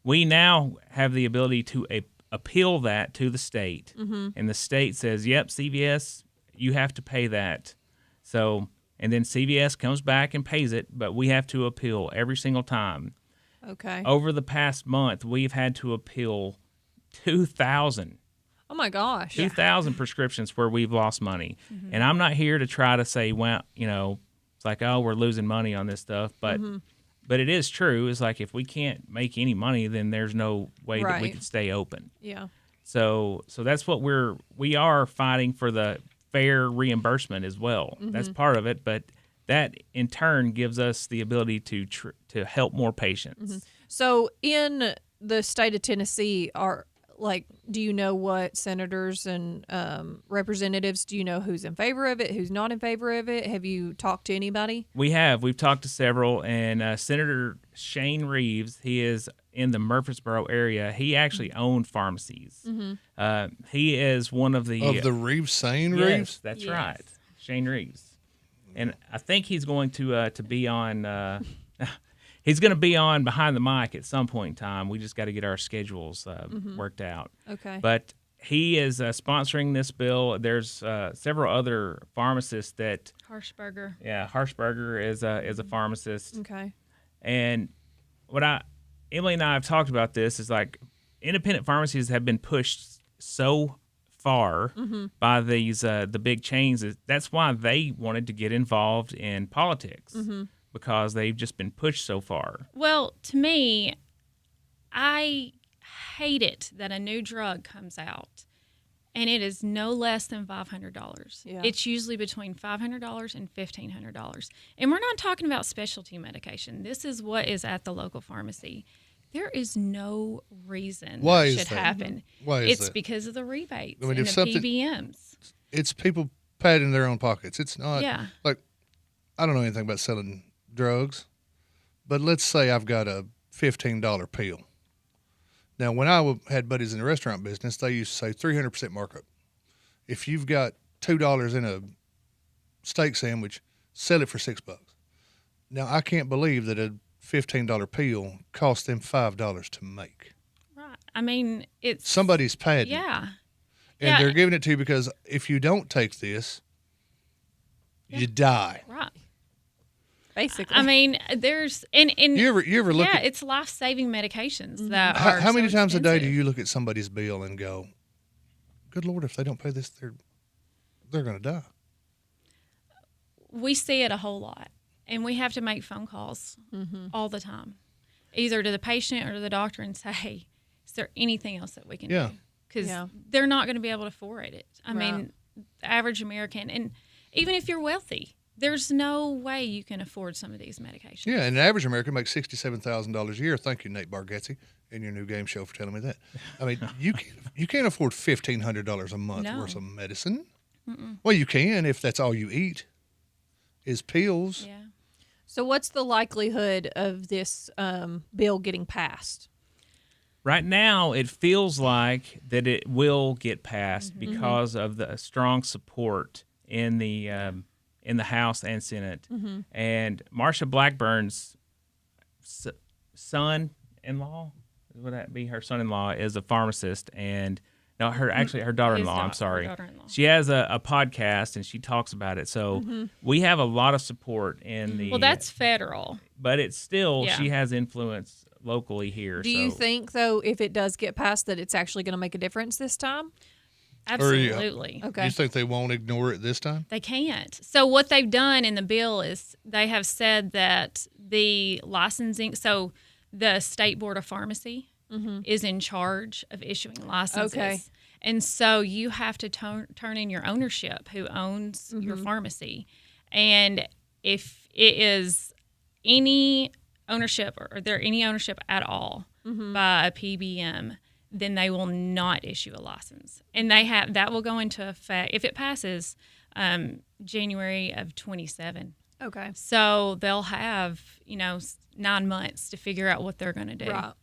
now have the ability to appeal that to the state, and the state says, yep, CVS, you have to pay that. So, and then CVS comes back and pays it, but we have to appeal every single time. Okay. Over the past month, we've had to appeal 2,000. Oh my gosh. 2,000 prescriptions where we've lost money. And I'm not here to try to say, well, you know, it's like, oh, we're losing money on this stuff. But it is true. It's like if we can't make any money, then there's no way that we can stay open. Yeah. So that's what we are fighting for, the fair reimbursement as well. That's part of it. But that in turn gives us the ability to help more patients. So in the state of Tennessee, do you know what senators and representatives, do you know who's in favor of it, who's not in favor of it? Have you talked to anybody? We've talked to several, and Senator Shane Reeves, he is in the Murfreesboro area. He actually owned pharmacies. He is one of the Reeves, Shane Reeves? Reeves? That's right, Shane Reeves. And I think he's going to be on he's going to be on Behind the Mic at some point in time. We just got to get our schedules worked out. Okay. But he is sponsoring this bill. There's several other pharmacists that Harshberger. Yeah, Harshberger is a pharmacist. Okay. And Emily and I have talked about this, is like independent pharmacies have been pushed so far by these the big chains. That's why they wanted to get involved in politics, because they've just been pushed so far. Well, to me, I hate it that a new drug comes out and it is no less than $500. Yeah. It's usually between $500 and $1,500. And we're not talking about specialty medication. This is what is at the local pharmacy. There is no reason Why that is should that? happen. Why is it's that? because of the rebates I mean, and if the something- PBMs. It's people padding their own pockets. It's not Yeah. like, I don't know anything about selling drugs, But let's say I've got a $15 pill. Now, when I had buddies in the restaurant business, they used to say 300% markup. If you've got $2 in a steak sandwich, sell it for $6. Now, I can't believe that a $15 pill cost them $5 to make. Right. I mean, it's somebody's padding. Yeah. And they're giving it to you because if you don't take this, you die. Right. Basically. I mean, there's and you ever look at, it's life-saving medications that how are many so times a day do expensive. you look at somebody's bill and go, good Lord, if they don't pay this, they're going to die. We see it a whole lot, and we have to make phone calls all the time, either to the patient or to the doctor and say, hey, is there anything else that we can do? Because they're not going to be able to afford it. I mean, the average American, and even if you're wealthy, there's no way you can afford some of these medications. Yeah, and the average American makes $67,000 a year. Thank you, Nate Bargatze, in your new game show for telling me that. I mean, you can't afford $1,500 a month worth of medicine. Well, you can if that's all you eat is pills. Yeah. So what's the likelihood of this bill getting passed? Right now, it feels like that it will get passed because of the strong support in the House and Senate. And Marsha Blackburn's son-in-law, would that be her son-in-law, is a pharmacist, and no, her daughter-in-law. I'm sorry. She has a podcast and she talks about it. So we have a lot of support in the. Well, that's federal, but it's still she has influence locally here. Do you think though, if it does get passed, that it's actually going to make a difference this time? Absolutely. Okay. You think they won't ignore it this time? They can't. So what they've done in the bill is they have said that the licensing, so the State Board of Pharmacy is in charge of issuing licenses. Okay. And so you have to turn in your ownership, who owns your pharmacy. And if it is any ownership or there any ownership at all by a PBM, then they will not issue a license. And that will go into effect, if it passes, January of 27. Okay. So they'll have, 9 months to figure out what they're going to do. Right.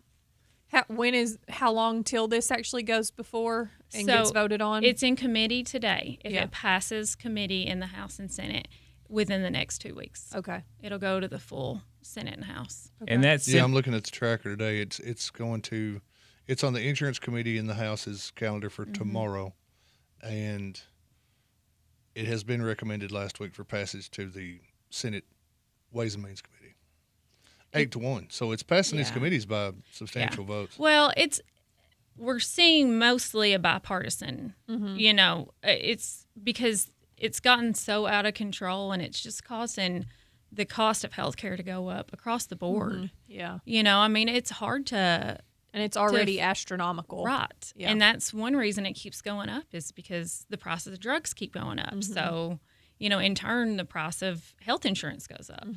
How long till this actually goes before and gets voted on? It's in committee today. If it passes committee in the House and Senate within the next 2 weeks. Okay. It'll go to the full Senate and House. Okay. And that's I'm looking at the tracker today. It's on the Insurance Committee in the House's calendar for tomorrow, and it has been recommended last week for passage to the Senate Ways and Means Committee. 8-1. So it's passing these committees by substantial votes. Well, we're seeing mostly a bipartisan, it's because it's gotten so out of control and it's just causing the cost of healthcare to go up across the board. Yeah. It's hard to. And it's already astronomical. Right. Yeah. And that's one reason it keeps going up is because the price of the drugs keep going up. So, in turn, the price of health insurance goes up.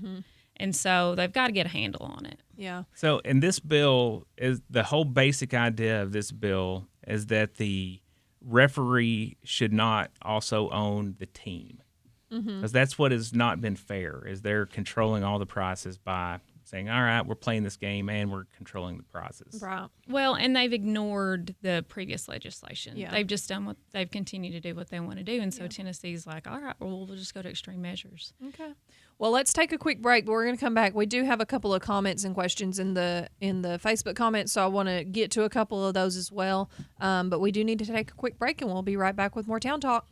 And so they've got to get a handle on it. Yeah. So in this bill, is the whole basic idea of this bill is that the referee should not also own the team. Because that's what has not been fair, is they're controlling all the prices by saying, all right, we're playing this game and we're controlling the prices. Right. Well, and they've ignored the previous legislation. Yeah. They've just they've continued to do what they want to do. And so Tennessee's like, all right, well, we'll just go to extreme measures. Okay. Well, let's take a quick break, but we're going to come back. We do have a couple of comments and questions in the Facebook comments, so I want to get to a couple of those as well. But we do need to take a quick break, and we'll be right back with more Town Talk.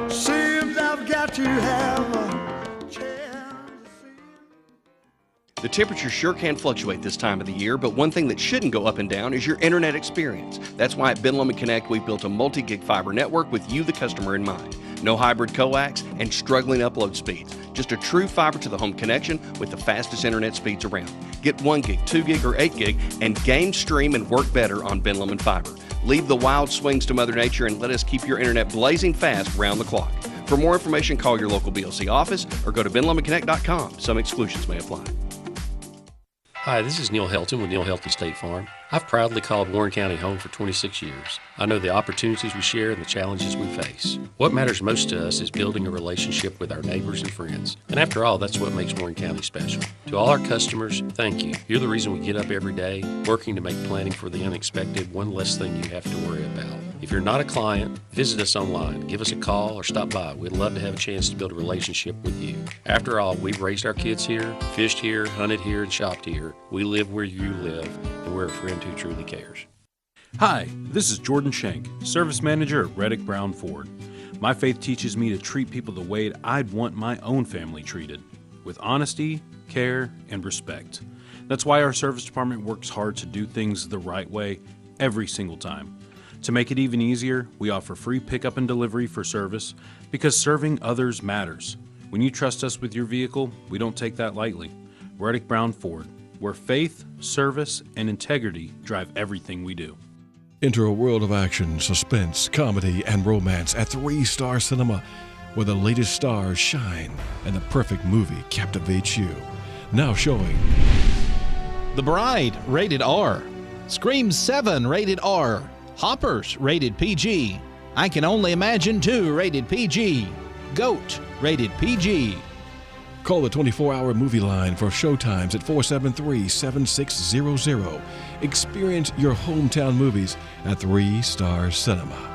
Seems I've got to have a The temperature sure can fluctuate this time of the year, but one thing that shouldn't go up and down is your internet experience. That's why at Ben Lomond Connect, we've built a multi-gig fiber network with you, the customer, in mind. No hybrid coax and struggling upload speeds. Just a true fiber to the home connection with the fastest internet speeds around. Get 1 gig, 2 gig, or 8 gig and game, stream, and work better on Ben Lomond Fiber. Leave the wild swings to Mother Nature and let us keep your internet blazing fast round the clock. For more information, call your local BLC office or go to benlomondconnect.com. Some exclusions may apply. Hi, this is Neil Helton with Neil Helton State Farm. I've proudly called Warren County home for 26 years. I know the opportunities we share and the challenges we face. What matters most to us is building a relationship with our neighbors and friends. And after all, that's what makes Warren County special. To all our customers, thank you. You're the reason we get up every day, working to make planning for the unexpected one less thing you have to worry about. If you're not a client, visit us online, give us a call, or stop by. We'd love to have a chance to build a relationship with you. After all, we've raised our kids here, fished here, hunted here, and shopped here. We live where you live, and we're a friend who truly cares. Hi, this is Jordan Shank, Service Manager at Reddick Brown Ford. My faith teaches me to treat people the way I'd want my own family treated, with honesty, care, and respect. That's why our service department works hard to do things the right way every single time. To make it even easier, we offer free pickup and delivery for service because serving others matters. When you trust us with your vehicle, we don't take that lightly. Reddick Brown Ford, where faith, service, and integrity drive everything we do. Enter a world of action, suspense, comedy, and romance at 3-Star Cinema, where the latest stars shine and the perfect movie captivates you. Now showing The Bride, rated R. Scream 7, rated R. Hoppers, rated PG. I Can Only Imagine 2, rated PG. Goat, rated PG. Call the 24-hour movie line for showtimes at 473-7600. Experience your hometown movies at 3-Star Cinema.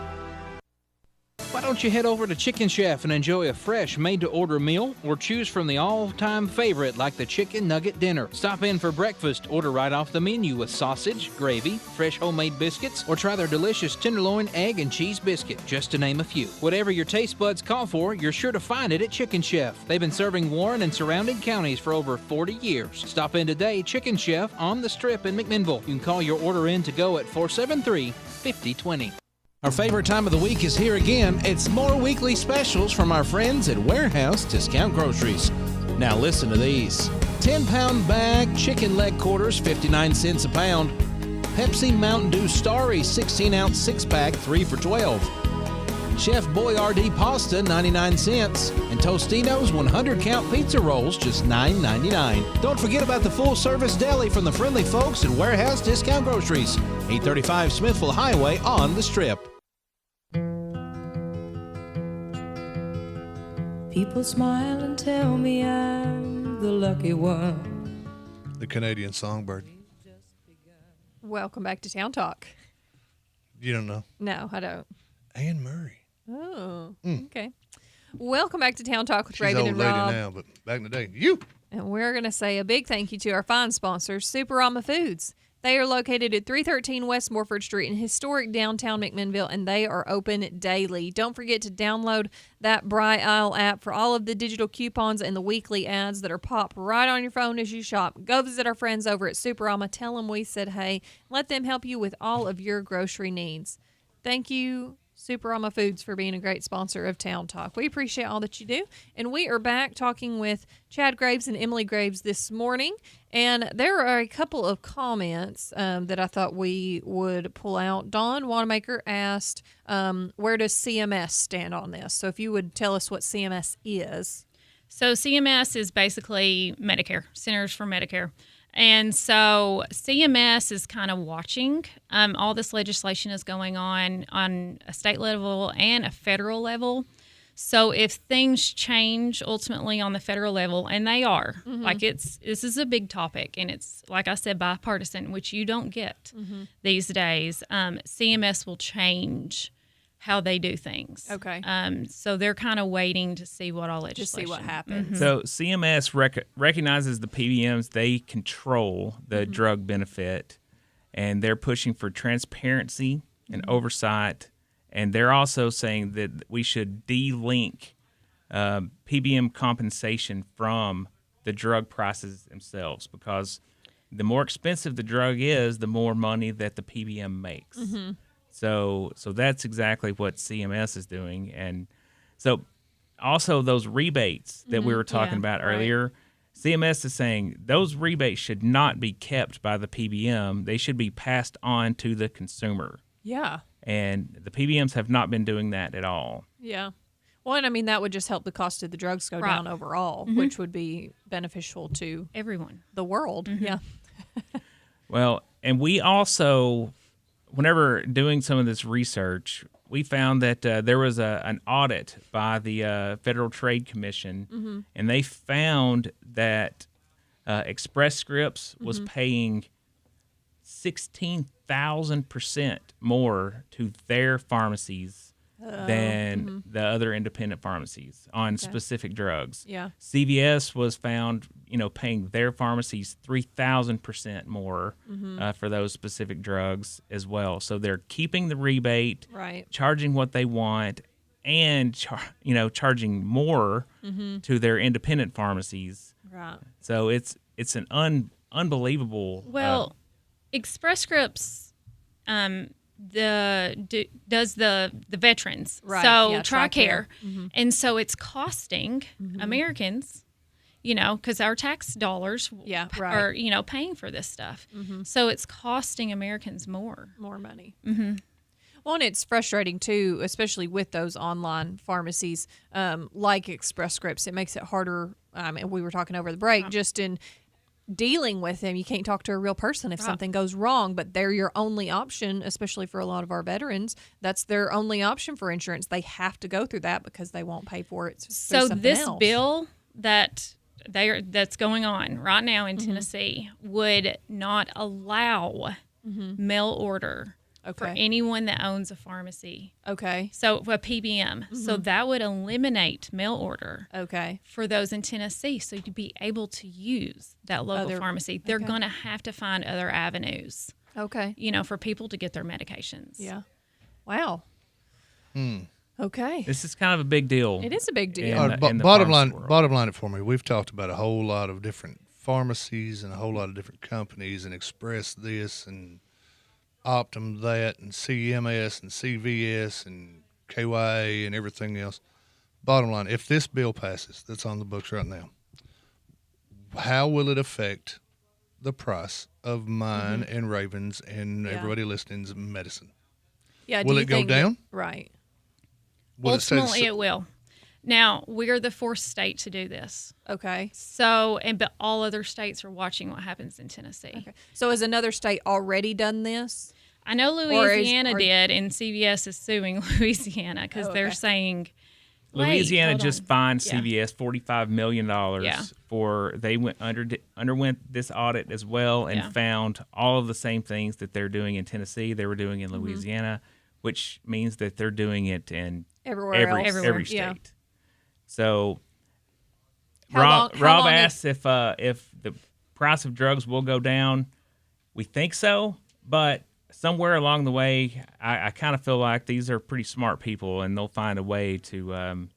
Why don't you head over to Chicken Chef and enjoy a fresh made-to-order meal, or choose from the all-time favorite like the Chicken Nugget Dinner. Stop in for breakfast, order right off the menu with sausage, gravy, fresh homemade biscuits, or try their delicious tenderloin, egg, and cheese biscuit, just to name a few. Whatever your taste buds call for, you're sure to find it at Chicken Chef. They've been serving Warren and surrounding counties for over 40 years. Stop in today, Chicken Chef on the Strip in McMinnville. You can call your order in to go at 473-5020. Our favorite time of the week is here again. It's more weekly specials from our friends at Warehouse Discount Groceries. Now listen to these. 10-pound bag chicken leg quarters, 59 cents a pound. Pepsi Mountain Dew Starry 16-ounce 6-pack, 3 for $12. Chef Boyardee pasta, 99 cents. And Tostino's 100-count pizza rolls, just $9.99. Don't forget about the full-service deli from the friendly folks at Warehouse Discount Groceries, 835 Smithville Highway on the Strip. People smile and tell me I'm the lucky one. The Canadian Songbird. Welcome back to Town Talk. You don't know? No, I don't. Anne Murray. Oh, okay. Welcome back to Town Talk with She's Raven old and lady Rob. now, but back in the day, you. And we're going to say a big thank you to our fine sponsors, Superama Foods. They are located at 313 West Morford Street in historic downtown McMinnville, and they are open daily. Don't forget to download that Bright Isle app for all of the digital coupons and the weekly ads that are popped right on your phone as you shop. Go visit our friends over at Superama. Tell them we said hey. Let them help you with all of your grocery needs. Thank you, Superama Foods, for being a great sponsor of Town Talk. We appreciate all that you do. And we are back talking with Chad Graves and Emily Graves this morning. And there are a couple of comments that I thought we would pull out. Dawn Wanamaker asked, where does CMS stand on this? So if you would tell us what CMS is. So CMS is basically Medicare, Centers for Medicare. And so CMS is kind of watching. All this legislation is going on a state level and a federal level. So if things change ultimately on the federal level, and they are, like this is a big topic, and it's, like I said, bipartisan, which you don't get these days, CMS will change how they do things. Okay. So they're kind of waiting to see what all legislation. To see what happens. So CMS recognizes the PBMs. They control the drug benefit, and they're pushing for transparency and oversight. And they're also saying that we should de-link PBM compensation from the drug prices themselves, because the more expensive the drug is, the more money that the PBM makes. So that's exactly what CMS is doing. And so also those rebates that we were talking about earlier, CMS is saying those rebates should not be kept by the PBM. They should be passed on to the consumer. Yeah. And the PBMs have not been doing that at all. Yeah. Well, and I mean, that would just help the cost of the drugs go down overall, which would be beneficial to everyone, the world. Yeah. Well, and we also, whenever doing some of this research, we found that there was an audit by the Federal Trade Commission, and they found that Express Scripts was paying 16,000% more to their pharmacies than the other independent pharmacies on specific drugs. Yeah. CVS was found, paying their pharmacies 3,000% more for those specific drugs as well. So they're keeping the rebate, Right. charging what they want, and charging more to their independent pharmacies. Right. So it's an unbelievable. Well, Express Scripts does the veterans, Right, so yeah, TRICARE, TRICARE. and so it's costing Americans, because our tax dollars are paying for this stuff, so it's costing Americans more money. Well, and it's frustrating too, especially with those online pharmacies like Express Scripts. It makes it harder. And we were talking over the break, just in dealing with them. You can't talk to a real person if something goes wrong, but they're your only option, especially for a lot of our veterans. That's their only option for insurance. They have to go through that because they won't pay for it. So this else. bill that's going on right now in Tennessee would not allow mail order for anyone that owns a pharmacy. Okay. So a PBM. So that would eliminate mail order. Okay. For those in Tennessee, so you'd be able to use that local pharmacy. They're going to have to find other avenues. Okay. For people to get their medications. Yeah. Wow. Okay. This is kind of a big deal. It is a big deal. In the bottom pharmacy line, world. bottom line it for me. We've talked about a whole lot of different pharmacies and a whole lot of different companies, and Express this and Optum that, and CMS and CVS and KYA and everything else. Bottom line, if this bill passes that's on the books right now, how will it affect the price of mine and Ravens and everybody listening's medicine? Yeah. Will it go down? Right. Will Ultimately, it will. Now, we're the fourth state to do this. Okay. So, but all other states are watching what happens in Tennessee. Okay. So has another state already done this? I know Louisiana did, and CVS is suing Louisiana because they're saying Louisiana hold just on. fined Yeah. CVS $45 million for they underwent this audit as well and found all of the same things that they're doing in Tennessee, they were doing in Louisiana, which means that they're doing it in every state. Yeah. So How Rob long asks if the price of drugs will go down. We think so, but somewhere along the way, I kind of feel like these are pretty smart people, and they'll find a way to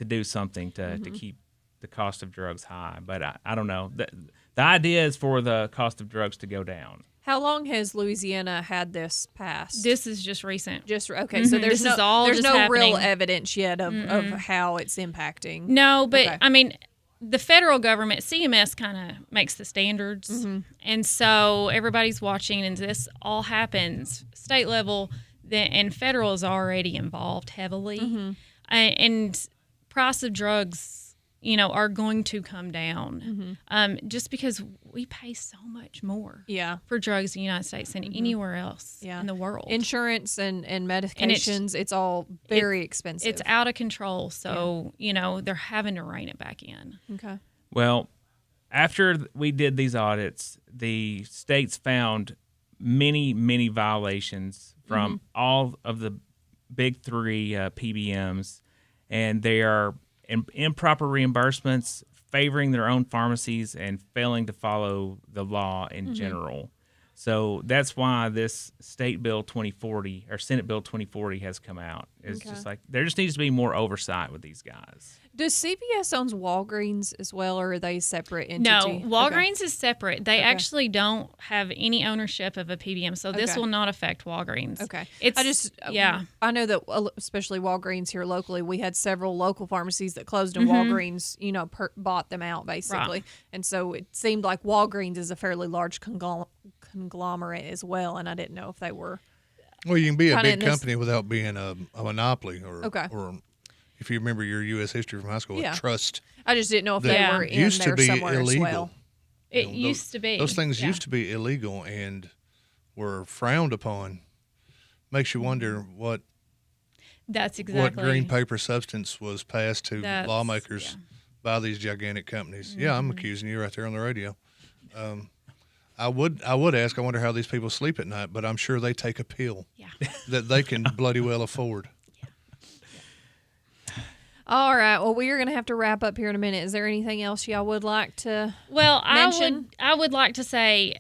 do something to keep the cost of drugs high. But I don't know. The idea is for the cost of drugs to go down. How long has Louisiana had this passed? This is just recent. Okay, so there's This is all there's just no real happening. evidence yet of how it's impacting. No, but Okay. I mean, the federal government, CMS, kind of makes the standards, and so everybody's watching, and this all happens state level, and federal is already involved heavily, and price of drugs, are going to come down, just because we pay so much more, for drugs in the United States than anywhere else in the world. Insurance and medications, it's all very expensive. It's out of control, so they're having to rein it back in. Okay. Well, after we did these audits, the states found many, many violations from all of the big three PBMs, and they are improper reimbursements, favoring their own pharmacies, and failing to follow the law in general. So that's why this State Bill 2040 or Senate Bill 2040 has come out. It's just like there just needs to be more oversight with these guys. Does CVS owns Walgreens as well, or are they separate entity? No, Walgreens is separate. They actually don't have any ownership of a PBM, so this will not affect Walgreens. Okay. It's I know that especially Walgreens here locally, we had several local pharmacies that closed, and Walgreens, bought them out basically, and so it seemed like Walgreens is a fairly large conglomerate as well, and I didn't know if they were. Well, you can be a big company without being a monopoly, or if you remember your U.S. history from high school, a trust. I just didn't know if they were in used there to be somewhere illegal. as well. It used to be. Those things used to be illegal and were frowned upon. Makes you wonder what That's exactly what green paper substance was passed to lawmakers by these gigantic companies. Yeah, I'm accusing you right there on the radio. I would ask, I wonder how these people sleep at night, but I'm sure they take a pill that they can bloody well afford. All right. Well, we are going to have to wrap up here in a minute. Is there anything else y'all would like to mention? I would like to say,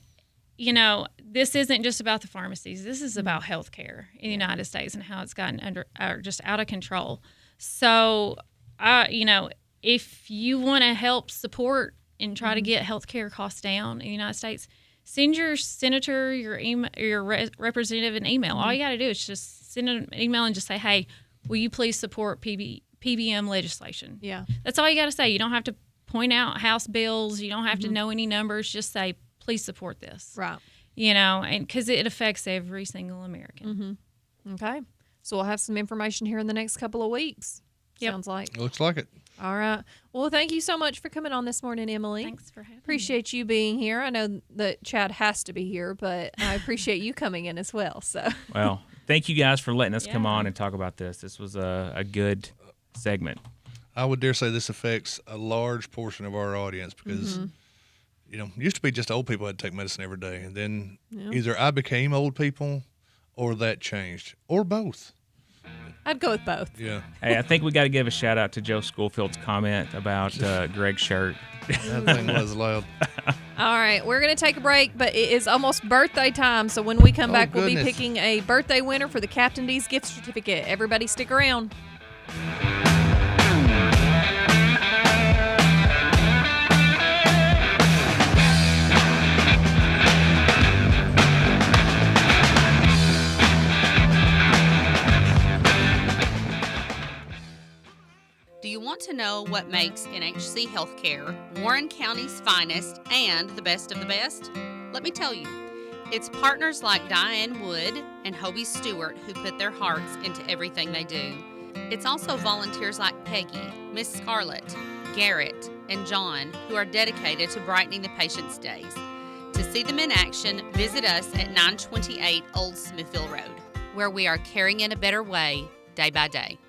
this isn't just about the pharmacies. This is about healthcare in the United States and how it's gotten just out of control. So, if you want to help support and try to get healthcare costs down in the United States, send your senator, your representative an email. All you got to do is just send an email and just say, hey, will you please support PBM legislation? Yeah. That's all you got to say. You don't have to point out House bills. You don't have to know any numbers. Just say, please support this. Right. And because it affects every single American. Okay. So we'll have some information here in the next couple of weeks. Sounds like. Looks like it. All right. Well, thank you so much for coming on this morning, Emily. Thanks for having me. Appreciate you being here. I know that Chad has to be here, but I appreciate you coming in as well. So. Well, thank you guys for letting us come on and talk about this. This was a good segment. I would dare say this affects a large portion of our audience because, it used to be just old people had to take medicine every day. And then either I became old people or that changed, or both. I'd go with both. Yeah. Hey, I think we got to give a shout out to Joe Schofield's comment about Greg's shirt. That thing was loud. All right, we're going to take a break, but it is almost birthday time. So when we come back, we'll be picking a birthday winner for the Captain D's gift certificate. Everybody stick around. Do you want to know what makes NHC Healthcare Warren County's finest and the best of the best? Let me tell you. It's partners like Diane Wood and Hobie Stewart who put their hearts into everything they do. It's also volunteers like Peggy, Miss Scarlett, Garrett, and John who are dedicated to brightening the patients' days. To see them in action, visit us at 928 Old Smithville Road, where we are caring in a better way, day by day.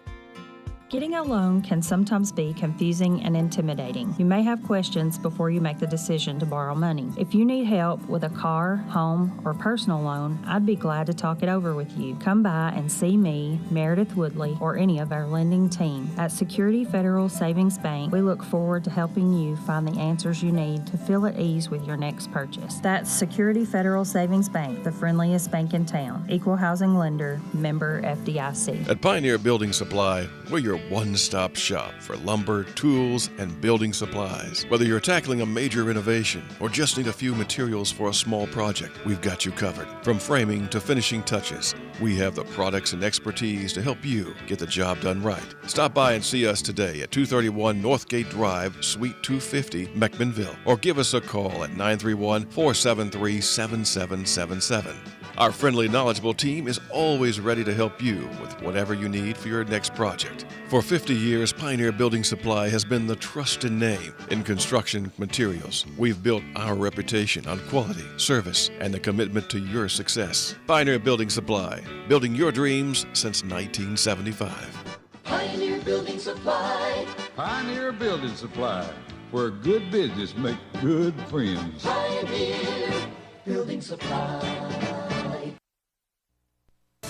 Getting a loan can sometimes be confusing and intimidating. You may have questions before you make the decision to borrow money. If you need help with a car, home, or personal loan, I'd be glad to talk it over with you. Come by and see me, Meredith Woodley, or any of our lending team. At Security Federal Savings Bank, we look forward to helping you find the answers you need to feel at ease with your next purchase. That's Security Federal Savings Bank, the friendliest bank in town. Equal housing lender, member FDIC. At Pioneer Building Supply, we're your one-stop shop for lumber, tools, and building supplies. Whether you're tackling a major renovation or just need a few materials for a small project, we've got you covered. From framing to finishing touches, we have the products and expertise to help you get the job done right. Stop by and see us today at 231 Northgate Drive, Suite 250, McMinnville, or give us a call at 931-473-7777. Our friendly, knowledgeable team is always ready to help you with whatever you need for your next project. For 50 years, Pioneer Building Supply has been the trusted name in construction materials. We've built our reputation on quality, service, and the commitment to your success. Pioneer Building Supply, building your dreams since 1975. Pioneer Building Supply. Pioneer Building Supply, where good business make good friends. Pioneer Building Supply.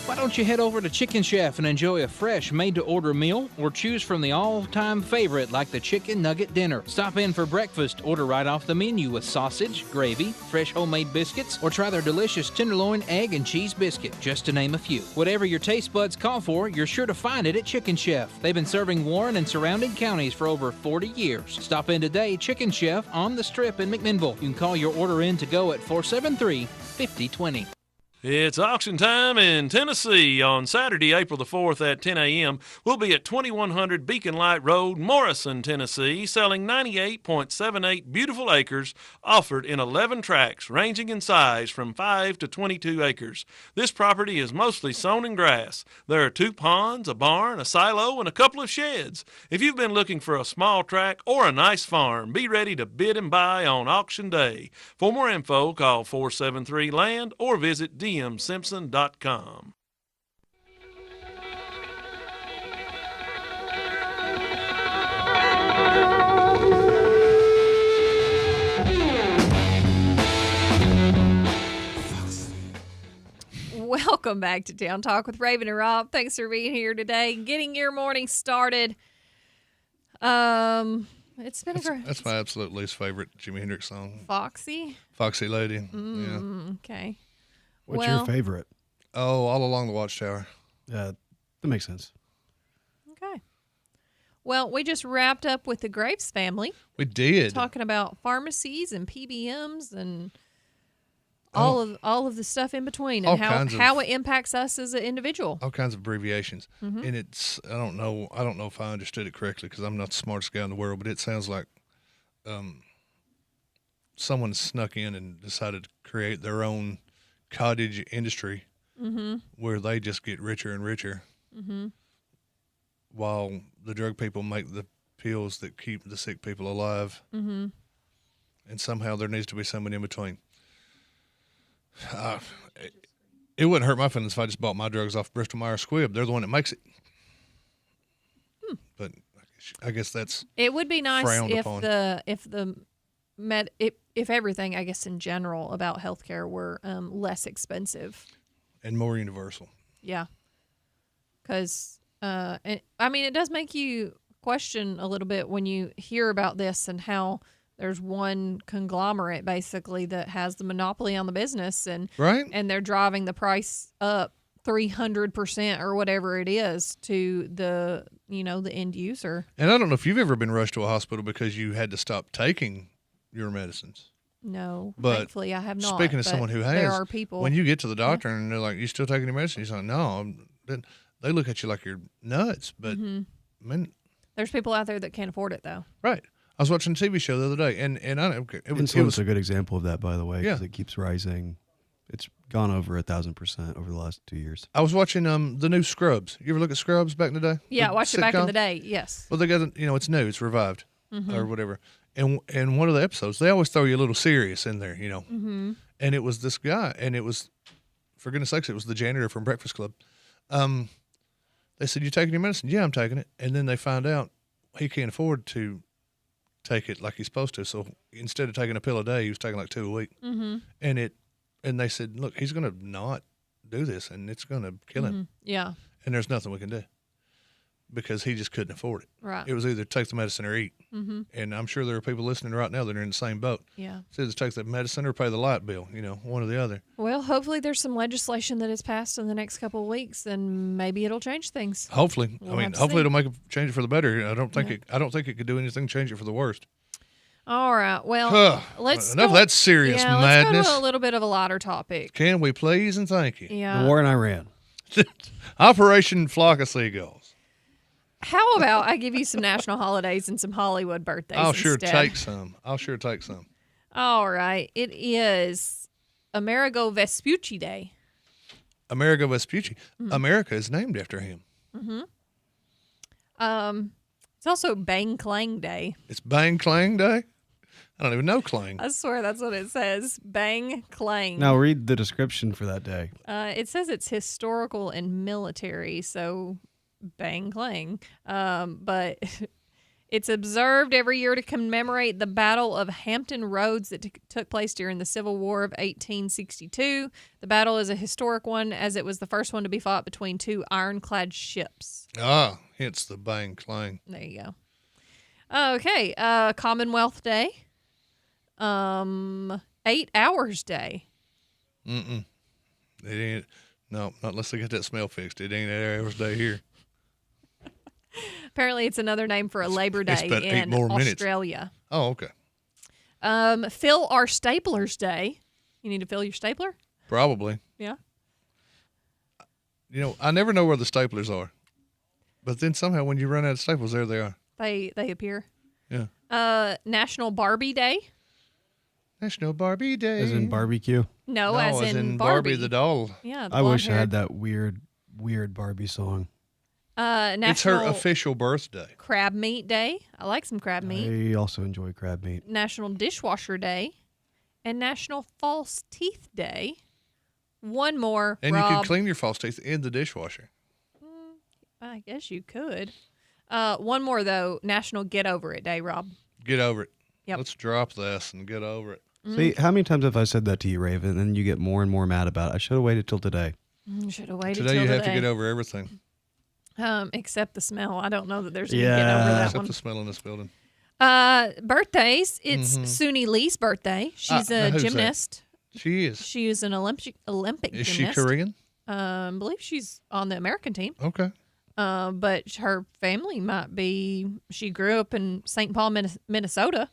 Why don't you head over to Chicken Chef and enjoy a fresh made-to-order meal, or choose from the all-time favorite like the Chicken Nugget Dinner. Stop in for breakfast, order right off the menu with sausage, gravy, fresh homemade biscuits, or try their delicious tenderloin, egg, and cheese biscuit, just to name a few. Whatever your taste buds call for, you're sure to find it at Chicken Chef. They've been serving Warren and surrounding counties for over 40 years. Stop in today, Chicken Chef on the Strip in McMinnville. You can call your order in to go at 473-5020. It's auction time in Tennessee on Saturday, April the 4th at 10 a.m. We'll be at 2100 Beacon Light Road, Morrison, Tennessee, selling 98.78 beautiful acres offered in 11 tracts ranging in size from 5 to 22 acres. This property is mostly sown in grass. There are 2 ponds, a barn, a silo, and a couple of sheds. If you've been looking for a small tract or a nice farm, be ready to bid and buy on auction day. For more info, call 473-LAND or visit dmsimpson.com. Welcome back to Town Talk with Raven and Rob. Thanks for being here today, getting your morning started. It's been that's my absolute least favorite Jimi Hendrix song. Foxy Lady. Yeah. Okay. What's your favorite? Oh, All Along the Watchtower. That makes sense. Okay. Well, we just wrapped up with the Graves family. We did. Talking about pharmacies and PBMs and all of the stuff in between and how it impacts us as an individual. All kinds of abbreviations. Mhm. And it's I don't know if I understood it correctly because I'm not the smartest guy in the world, but it sounds like someone snuck in and decided to create their own cottage industry where they just get richer and richer while the drug people make the pills that keep the sick people alive. And somehow there needs to be someone in between. It wouldn't hurt my feelings if I just bought my drugs off Bristol Myers Squibb. They're the one that makes it. But I guess that's it would be nice if upon. if everything, I guess in general about healthcare were less expensive and more universal. Yeah, because it does make you question a little bit when you hear about this and how there's one conglomerate basically that has the monopoly on the business and and they're driving the price up 300% or whatever it is to the the end user. And I don't know if you've ever been rushed to a hospital because you had to stop taking your medicines. No, but thankfully I have not. Speaking of someone who has, there are people when you get to the doctor and they're like, "You still taking your medicine?" You're like, "No." Then they look at you like you're nuts. But there's people out there that can't afford it though. Right. I was watching a TV show the other day, and I don't. Insulin's a good example of that, by the way, because Yeah. it keeps rising. It's gone over 1,000% over the last 2 years. I was watching the new Scrubs. You ever look at Scrubs back in the day? Yeah, I The watched it back in sitcom? the day. Yes. Well, they got it's new, it's revived Mhm. or whatever. And one of the episodes, they always throw you a little serious in there, Mm-hmm. And it was this guy, and it was, for goodness sakes, it was the janitor from Breakfast Club. They said, "You taking your medicine?" "Yeah, I'm taking it." And then they find out he can't afford to take it like he's supposed to. So instead of taking a pill a day, he was taking like 2 a week. Mm-hmm. And they said, "Look, he's going to not do this, and it's going to kill him." Yeah. And there's nothing we can do because he just couldn't afford it. Right. It was either take the medicine or eat. Mhm. And I'm sure there are people listening right now that are in the same boat. Yeah. It's either take the medicine or pay the light bill, one or the other. Well, hopefully there's some legislation that is passed in the next couple of weeks, and maybe it'll change things. Hopefully. We'll have to see. Hopefully it'll make a change it for the better. I don't think it could do anything to change it for the worst. All right. Well, let's enough of that serious madness. Let's go to a little bit of a lighter topic. Can we please and thank you? Yeah. The war in Iran. Operation Flock of Seagulls. How about I give you some national holidays and some Hollywood birthdays I'll sure instead? take some. All right. It is Amerigo Vespucci Day. Amerigo Vespucci. America is named after him. Mm-hmm. It's also Bang Clang Day. It's Bang Clang Day? I don't even know Clang. I swear that's what it says. Bang Clang. Now read the description for that day. It says it's historical and military, so Bang Clang. But it's observed every year to commemorate the Battle of Hampton Roads that took place during the Civil War of 1862. The battle is a historic one as it was the first one to be fought between two ironclad ships. Ah, hence the Bang Clang. There you go. Okay, Commonwealth Day. 8 Hours Day. Mm-mm. It ain't. No, not unless they get that smell fixed. It ain't 8 Hours Day here. Apparently, it's another name for a Labor Day about 8 in more minutes. Australia. Oh, okay. Fill our staplers day. You need to fill your stapler? Probably. Yeah. I never know where the staplers are. But then somehow when you run out of staples, there they are. They appear. Yeah. National Barbie Day. National Barbie Day. As in barbecue? No, as in Barbie the doll. Yeah, I wish I had that weird Barbie song. National It's her official birthday. Crab Meat Day. I like some crab meat. I also enjoy crab meat. National Dishwasher Day. And National False Teeth Day. One more, And Rob. you can clean your false teeth in the dishwasher. I guess you could. One more, though. National Get Over It Day, Rob. Get over it. Yep. Let's drop this and get over it. See, how many times have I said that to you, Raven, and then you get more and more mad about it? I should have waited till today. Should have waited Today till you have today. to get over everything. Except the smell. I don't know that there's any get over that Except one. the smell in this building. Birthdays. It's Suni Lee's birthday. She's now a who's that? gymnast. She is. She is an Olympic Is she gymnast. Korean? I believe she's on the American team. Okay. But her family might be. She grew up in St. Paul, Minnesota.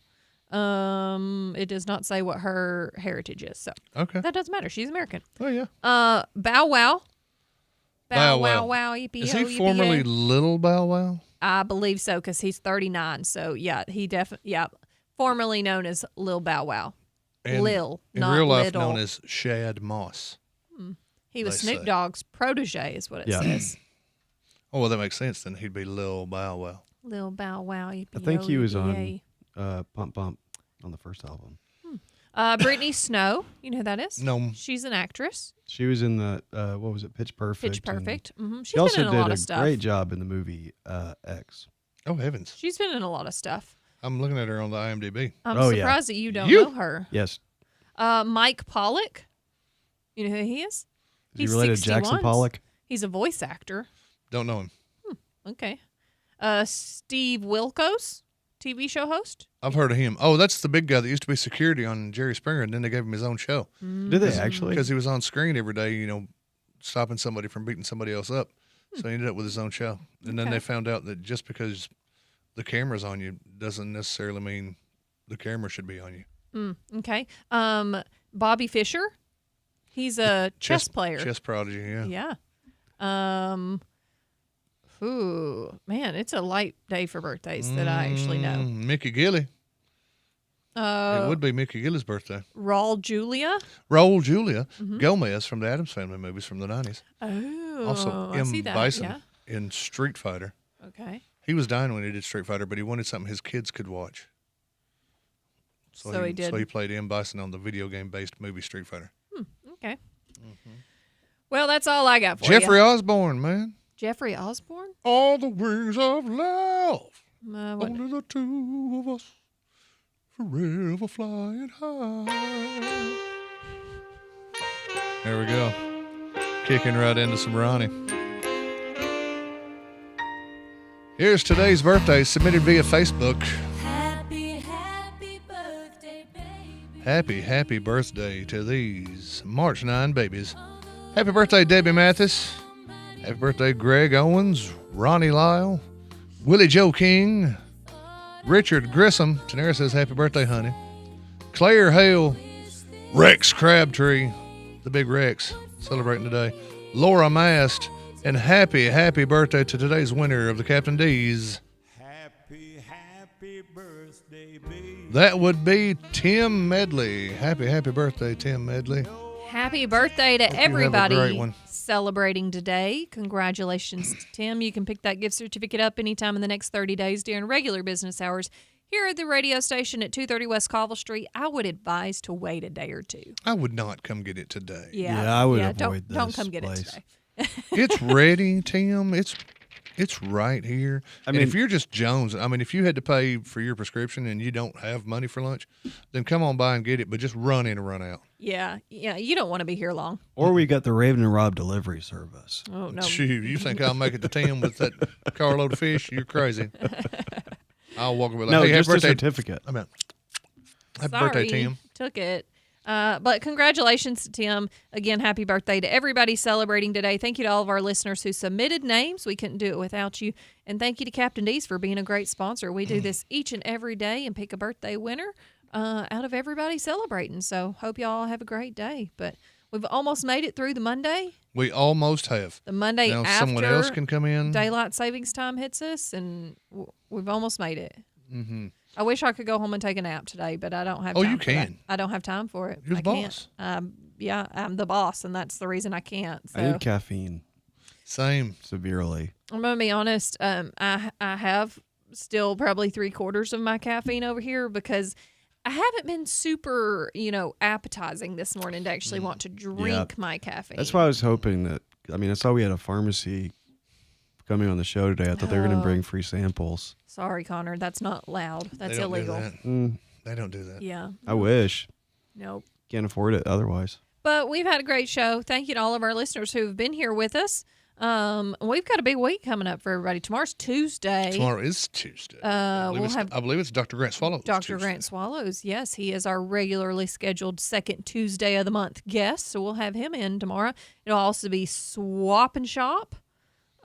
It does not say what her heritage is, so Okay. that doesn't matter. She's American. Oh yeah. Bow Wow. Bow Wow Wow. wow yippee Is ho, he yippee formerly yay. Little Bow Wow? I believe so because he's 39. So yeah, he definitely formerly known as Lil Bow Wow. And Lil, in not real life little. known as Shad Moss. He was they Snoop say. Dogg's protege, is what it says. Oh well, that makes sense. Then he'd be Lil Bow Wow. Lil Bow Wow. Yippee I think yo, he was yippee on yay. Pump Pump on the first album. Brittany Snow. You know who that is? No. She's an actress. She was in the what was it, Pitch Perfect? Pitch Perfect. and She's She also been in a did lot a of stuff. great job in the movie X. Oh heavens! She's been in a lot of stuff. I'm looking at her on the IMDb. I'm Oh, yeah. surprised that you don't know her. Yes. Mike Pollock. You know who he is? Is he related to Jackson 61. Pollock? He's a voice actor. Don't know him. Okay. Steve Wilkos, TV show host. I've heard of him. Oh, that's the big guy that used to be security on Jerry Springer, and then they gave him his own show. Did they actually? Because he was on screen every day, stopping somebody from beating somebody else up. So he ended up with his own show. And then Okay. they found out that just because the camera's on you doesn't necessarily mean the camera should be on you. Okay. Bobby Fischer. He's a chess player. Chess prodigy, yeah. Yeah. Ooh, man, it's a light day for birthdays that I actually know. Mickey Gilley. It would be Mickey Gilley's birthday. Raul Julia. Raul Julia Gomez from the Addams Family movies from the 90s. Oh, Also, I M. see that. Bison Yeah. in Street Fighter. Okay. He was dying when he did Street Fighter, but he wanted something his kids could watch. So he did. So he played M. Bison on the video game-based movie Street Fighter. Okay. Well, that's all I got for Jeffrey you. Osborne, man. Jeffrey Osborne? All the wings of love. What? Only the two of us. Forever flying high. There we go. Kicking right into some Ronnie. Here's today's birthday submitted via Facebook. Happy birthday to these March 9 babies. Happy birthday, Debbie Mathis. Happy birthday, Greg Owens, Ronnie Lyle, Willie Joe King, Richard Grissom. Tanera says happy birthday, honey. Claire Hale, Rex Crabtree, the big Rex, celebrating today. Laura Mast, and happy birthday to today's winner of the Captain D's. Happy birthday, baby. That would be Tim Medley. Happy birthday, Tim Medley. Happy birthday to Hope you have a everybody great one. celebrating today. Congratulations to Tim. You can pick that gift certificate up anytime in the next 30 days during regular business hours here at the radio station at 230 West Colville Street. I would advise to wait a day or two. I would not come get it today. Yeah, I would don't avoid don't this come get place. it today. It's ready, Tim. It's right here. I mean, if you're just Jones, if you had to pay for your prescription and you don't have money for lunch, then come on by and get it, but just run in and run out. Yeah, you don't want to be here long. Or we got the Raven and Rob delivery service. Oh, no. Shoot, you think I'll make it to Tim with that carload of fish? You're crazy. I'll walk away like, No, hey, just happy a birthday. certificate. Happy birthday, Sorry, Tim. took it. But congratulations to Tim. Again, happy birthday to everybody celebrating today. Thank you to all of our listeners who submitted names. We couldn't do it without you. And thank you to Captain D's for being a great sponsor. We do this each and every day and pick a birthday winner out of everybody celebrating. So hope y'all have a great day. But We've almost made it through the Monday. We almost have. The Monday now after someone else can come in. Daylight savings time hits us, and we've almost made it. Mm-hmm. I wish I could go home and take a nap today, but I don't have Oh, time you for can. that. I don't have time for it. You're the I boss. can't. Yeah, I'm the boss, and that's the reason I can't. So. I need caffeine. Same. Severely. I'm going to be honest. I have still probably 3/4 of my caffeine over here because I haven't been super, appetizing this morning to actually want to drink my caffeine. That's why I was hoping that. I mean, I saw we had a pharmacy coming on the show today. I thought they were going to bring free samples. Sorry, Connor. That's not allowed. That's They don't illegal. Do that. They don't do that. Yeah. I wish. Nope. Can't afford it otherwise. But we've had a great show. Thank you to all of our listeners who have been here with us. We've got a big week coming up for everybody. Tomorrow's Tuesday. Tomorrow is Tuesday. I believe it's Dr. Grant Swallows. Dr. Grant Swallows. Yes, he is our regularly scheduled second Tuesday of the month guest. So we'll have him in tomorrow. It'll also be Swap and Shop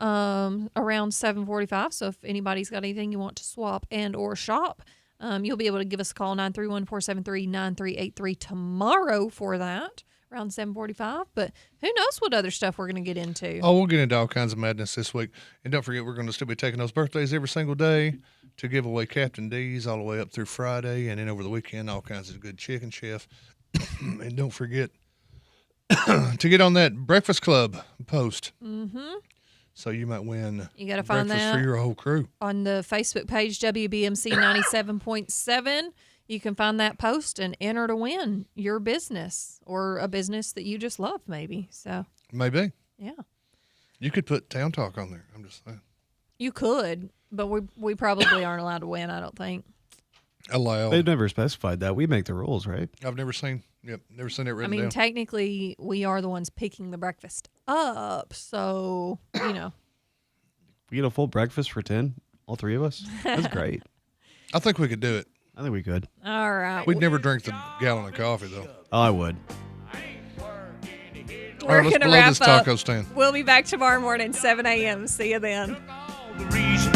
around 7:45. So if anybody's got anything you want to swap and or shop, you'll be able to give us a call 931-473-9383 tomorrow for that. Around 7:45, but who knows what other stuff we're going to get into. Oh, we'll get into all kinds of madness this week. And don't forget, we're going to still be taking those birthdays every single day to give away Captain D's all the way up through Friday. And then over the weekend, all kinds of good Chicken Chef. And don't forget to get on that Breakfast Club post. Mm-hmm. So you might win You got to find breakfast that for your whole crew. on the Facebook page, WBMC 97.7. You can find that post and enter to win your business or a business that you just love, maybe. So Maybe. yeah, You could put Town Talk on there. I'm just saying. you could, but we probably aren't allowed to win. I don't think. Allowed. They've never specified that. We make the rules, right? I've never seen it I written mean, down. technically, we are the ones picking the breakfast up, so We get a full breakfast for 10, all three of us. That's great. I think we could do it. I think we could. All right. We'd never drink the gallon of coffee, though. Oh, I would. We're let's going to blow wrap this up. taco stand. We'll be back tomorrow morning, 7 a.m. See you then. The reason